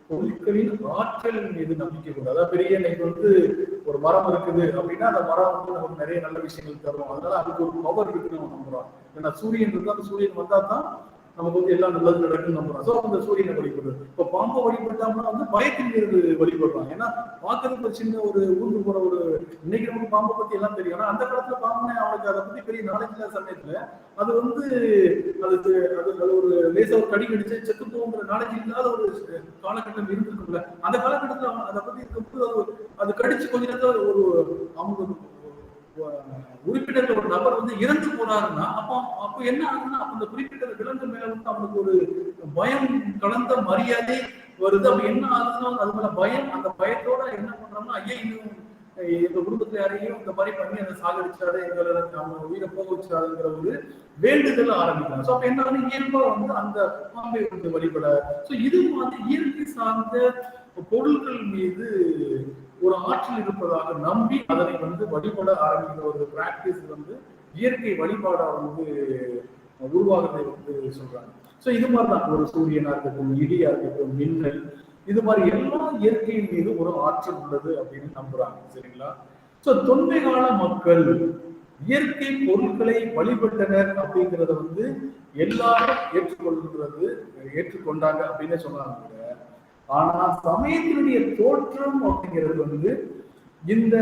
பொருட்களின் ஆற்றலின் மீது நம்பிக்கை கொண்டு, அதாவது பெரிய இன்னைக்கு வந்து ஒரு மரம் இருக்குது அப்படின்னா அந்த மரம் வந்து நமக்கு நிறைய நல்ல விஷயங்கள் தரும். அதனால அதுக்கு ஒரு பவர் இருக்குன்னு நம்ம நம்புறோம். ஏன்னா சூரியன் இருந்தா அந்த சூரியன் வந்தா தான் நமக்கு வந்து எல்லாம் நல்லது நடக்குன்னு நம்புறோம். ஸோ அந்த சூரியனை வழிபடுறது. இப்போ பாம்பை வழிபட்டோம்னா வந்து பயத்தின் மீது வழிபடுறாங்க. ஏன்னா பார்க்கறதுக்கு ஒரு சின்ன ஒரு ஊர்ந்து போற ஒரு இன்னைக்கு நமக்கு பாம்பை பத்தி எல்லாம் தெரியும். ஆனா அந்த காலத்துல பாம்புனே அவனுக்கு அதை பத்தி பெரிய நாலேஜ் இல்லாத சமயத்துல அது வந்து அது ஒரு லேசா ஒரு கடி கடிச்சு செத்து போகுங்கிற நாலேஜ் இல்லாத ஒரு காலகட்டம் இருந்திருக்கும்ல. அந்த காலகட்டத்துல அதை பத்தி இருக்கும்போது அது கடிச்சு கொஞ்ச நேரத்துல ஒரு அவங்க உறுப்பினர்கள் ஒரு நபர் வந்து இறந்து போறாருன்னா அப்போ என்ன ஆகுதுன்னா அந்த குறிப்பிட்ட விலங்கு மேல வந்து அவனுக்கு ஒரு பயம் கலந்த மரியாதை வருது. அப்ப என்ன ஆகுதுன்னா அது மேல பயம், அந்த பயத்தோட என்ன பண்றோம்னா ஐயா இன்னும் எங்க குடும்பத்துல யாரையும் இந்த மாதிரி பண்ணி அதை சாகடிச்சாரு, எங்களை அவங்க உயிரை போக வச்சாருங்கிற ஒரு வேண்டுதல் ஆரம்பிக்கிறாங்க. ஸோ அப்ப என்ன ஆகுது இயல்பா வந்து அந்த பாம்பை வந்து வழிபட. ஸோ இது மாதிரி இயற்கை சார்ந்த பொருட்கள் மீது ஒரு ஆற்றல் இருப்பதாக நம்பி அதனை வந்து வழிபட ஆரம்பிக்கிற ஒரு பிராக்டிஸ் வந்து இயற்கை வழிபாடா வந்து உருவாகிறதை வந்து சொல்றாங்க. ஸோ இது மாதிரிதான் ஒரு சூரியனா இருக்கட்டும், இடியா இருக்கட்டும், மின்னல், இது மாதிரி எல்லா இயற்கையின் மீது ஒரு ஆற்றல் உள்ளது அப்படின்னு நம்புறாங்க. சரிங்களா? ஸோ தொன்மை கால மக்கள் இயற்கை பொருட்களை வழிபட்டனர் அப்படிங்கிறத வந்து எல்லாரும் ஏற்றுக்கொண்டாங்க அப்படின்னு சொன்னாங்க. ஆனா சமயத்தினுடைய தோற்றம் அப்படிங்கிறது வந்து இந்த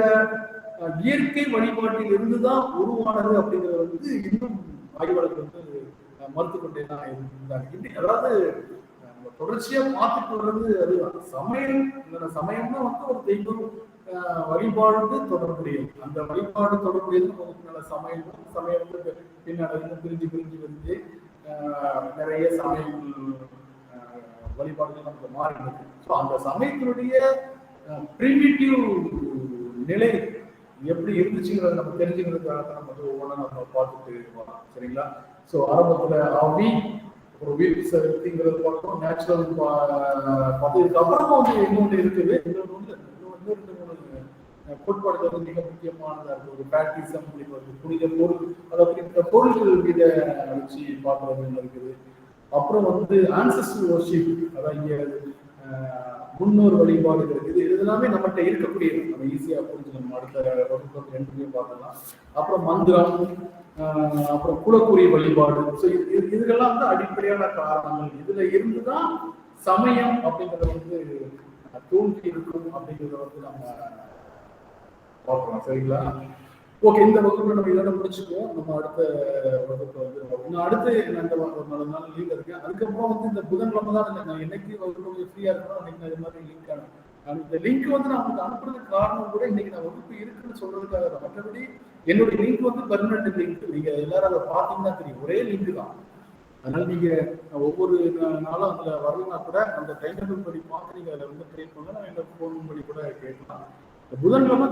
இயற்கை வழிபாட்டில் இருந்துதான் உருவானது அப்படிங்கிறது வந்து இன்னும் ஆய்வாளர்கள் வந்து மறுத்து கொண்டே தான் இருந்தாங்க. அதாவது தொடர்ச்சியா பார்த்துட்டு வர்றது அதுதான் சமயம்னா வந்து ஒரு தெய்வம் வழிபாடு தொடர்புடையது. அந்த வழிபாடு தொடர்புடையது சமயம் வந்து பின்னாடி பிரிஞ்சு வந்து நிறைய சமயம் வழிபாடுகள் நமக்கு மாறினது. ஸோ அந்த சமயத்தினுடைய பிரிமிட்டிவ் நிலை எப்படி இருந்துச்சுங்கிறத நம்ம தெரிஞ்சுக்கிறதுக்காக தான் நம்ம வந்து ஒவ்வொன்றா நம்ம பார்த்துட்டு வரோம். சரிங்களா? ஸோ ஆரம்பத்துல ஆவி, அப்புறம் வீட்டு சக்திங்கிறது பார்த்தோம், நேச்சுரல் இதுக்கு அப்புறமா வந்து இன்னொன்று இருக்குது. இன்னொன்று வந்து இன்னும் ரெண்டு மூணு கோட்பாடுகள் வந்து மிக முக்கியமானதா இருக்கு. ஒரு பேட்டிசம் அப்படின்னு வருது, புனித பொருள், அதாவது இந்த பொருள்கள் இதை வச்சு பார்க்கறது இருக்குது. அப்புறம் வந்து ஆன்சஸ்டர் வர்ஷிப், அதான் இங்க முன்னோர் வழிபாடு இருக்குது. இது எல்லாமே நம்மகிட்ட இருக்கக்கூடியது, நம்ம ஈஸியா புரிஞ்சு நம்ம அடுத்த வகுப்பு ரெண்டுமே பார்க்கலாம். அப்புறம் மந்திரம், அப்புறம் குலக்குரிய வழிபாடு. ஸோ இதுக்கெல்லாம் வந்து அடிப்படையான காரணங்கள். இதுல இருந்துதான் சமயம் அப்படிங்கிறத வந்து தோன்றி இருக்கும் அப்படிங்கிறத வந்து நம்ம பார்க்கலாம். சரிங்களா? ஓகே, இந்த வகுப்பு நம்ம இதோட முடிச்சுக்குவோம். நம்ம அடுத்த வகுப்பு வந்து இன்னும் அடுத்து நான் ஒரு 4 நாள் லீவ் இருக்கேன். அதுக்கப்புறம் வந்து இந்த புதன்கிழமை தான் நான் என்னைக்கு வகுப்பு கொஞ்சம் ஃப்ரீயா இருக்கணும் அன்னைக்கு நான் இது மாதிரி லிங்க் அனுப்புறேன். இந்த லிங்க் வந்து நான் உங்களுக்கு அனுப்புறதுக்கு காரணம் கூட இன்னைக்கு நான் வகுப்பு இருக்குன்னு சொல்றதுக்காக தான். மற்றபடி என்னுடைய லிங்க் வந்து பெர்மனன்ட் லிங்க். நீங்க எல்லாரும் அதை பார்த்தீங்கன்னா தெரியும், ஒரே லிங்க் தான். அதனால நீங்க ஒவ்வொரு நாளும் அதுல வரலன்னா கூட அந்த டைம் டேபிள் படி பார்த்து நீங்க அதில் வந்து ட்ரை பண்ணலாம். என்னோட ஃபோன் படி கூட கேட்கலாம். புதன்கிழமை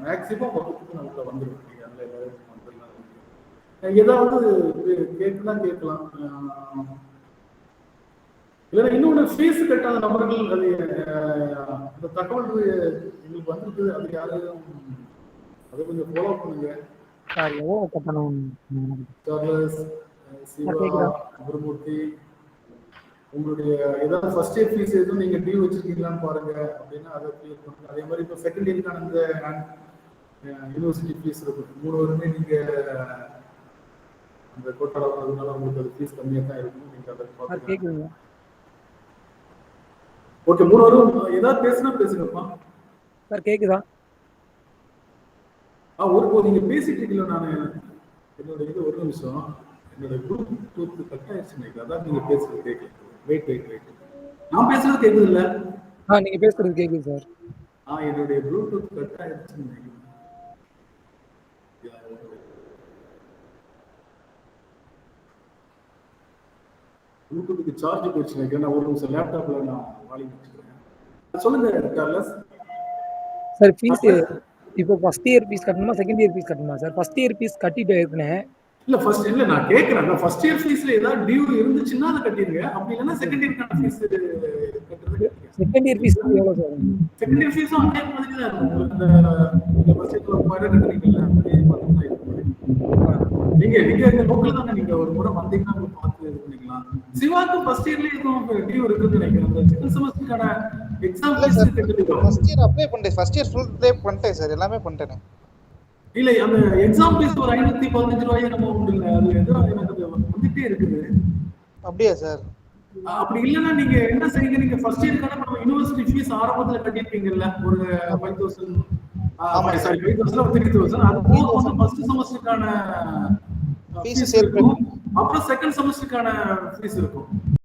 மேக்சிமம் வகுப்புக்கு நான் உள்ள வந்துருவேன். நீங்க அதில் ஏதாவது கேட்கலாம் கேட்கலாம். இல்லைன்னா இன்னொன்று ஃபீஸ் கட்டாத நபர்கள் அது அந்த தகவல் எங்களுக்கு வந்துருக்கு. அது யாரும் அதை கொஞ்சம் ஃபாலோ பண்ணுங்க. சார்லஸ், சிவா, குருமூர்த்தி, உங்களுடைய ஏதாவது ஃபர்ஸ்ட் இயர் ஃபீஸ் எதுவும் நீங்க டியூ வச்சிருக்கீங்களான்னு பாருங்க. அப்படின்னா அதை கிளியர் பண்ணுங்க. அதே மாதிரி இப்போ செகண்ட் இயருக்கான இந்த யூனிவர்சிட்டி ஃபீஸ் இருக்கும். 3 வருமே நீங்க அந்த கோட்டால வரதுனால உங்களுக்கு அது ஃபீஸ் கம்மியாக தான் இருக்கும். நீங்க அதை பார்த்துக்கோங்க. ஓகே, 3 வரும். ஏதாவது பேசுனா பேசுங்கப்பா. சார் கேக்குதா? நீங்க பேசிட்டு இருக்கீங்களா? நான் என்னோட இது ஒரு நிமிஷம், என்னோட ப்ளூடூத் கட் ஆயிடுச்சு. அதான் நீங்க பேசுறது கேட்கல. வெயிட். நான் பேசுறது கேக்குது இல்ல? நீங்க பேசுறது கேக்குது சார். என்னுடைய ப்ளூடூத் கட் ஆயிடுச்சு. ப்ளூடூத்துக்கு சார்ஜ் போயிடுச்சு. நான் ஒரு நிமிஷம் லேப்டாப்ல நான் வால்யூம் வச்சுக்கிறேன். சொல்லுங்க கார்லஸ். சார் ஃபீஸ் இப்போ ஃபர்ஸ்ட் இயர் ஃபீஸ் கட்டணுமா செகண்ட் இயர் ஃபீஸ் கட்டணுமா சார்? ஃபர்ஸ்ட் இயர் ஃபீஸ் கட்டிட்டு இருக்கேன். இல்ல நான் கேக்குறேன், ஃபர்ஸ்ட் இயர் ஃபீஸ்ல ஏதாவது டியூ இருந்துச்சுன்னா அதை கட்டிருங்க. அப்படி இல்லைன்னா செகண்ட் இயர்க்கான ஃபீஸ் கட்டுறது. செகண்ட் இயர் ஃபீஸ் எவ்வளவு சார்? செகண்ட் இயர் ஃபீஸும் அதே மாதிரி தான் இருக்கும். இந்த ஃபர்ஸ்ட் இயர்ல 1000 கட்டுறீங்கல்ல, அதே மாதிரி தான் இருக்கும். நீங்க இந்த லோக்கல் தானே, நீங்க ஒரு முறை வந்தீங்கன்னா உங்களுக்கு பார்த்து இது பண்ணிக்கலாம். சிவாக்கு ஃபர்ஸ்ட் இயர்ல எதுவும் டியூ இருக்குன்னு நினைக்கிறேன். அந்த செகண்ட் செமஸ்டருக்கான எக்ஸாம் ஃபீஸ் கட்டிருக்கீங்க. ஃபர்ஸ்ட் இயர் அப்ளை பண்ணிட்டேன். ஃபர்ஸ்ட் இயர் ஃபுல் ப்ளே பண்ணிட்டேன் சார். எல்லாமே பண்ணிட்டேன். இல்ல அந்த எக்ஸாம் ஃபீஸ் ஒரு 515 ரூபாய் நம்ம உண்டு இல்ல, அது ஏதோ எனக்கு வந்துட்டே இருக்குது. அப்படியே சார்? அப்படி இல்லைன்னா நீங்க என்ன செய்யுங்க, நீங்க ஃபர்ஸ்ட் இயர்க்கான நம்ம யூனிவர்சிட்டி ஃபீஸ் ஆரம்பத்துல கட்டிருப்பீங்கல்ல, ஒரு 5000 சாரி 5000 3000. அது போக வந்து ஃபர்ஸ்ட் செமஸ்டருக்கான ஃபீஸ் இருக்கும், அப்புறம் செகண்ட் செமஸ்டருக்கான ஃபீஸ் இருக்கும்.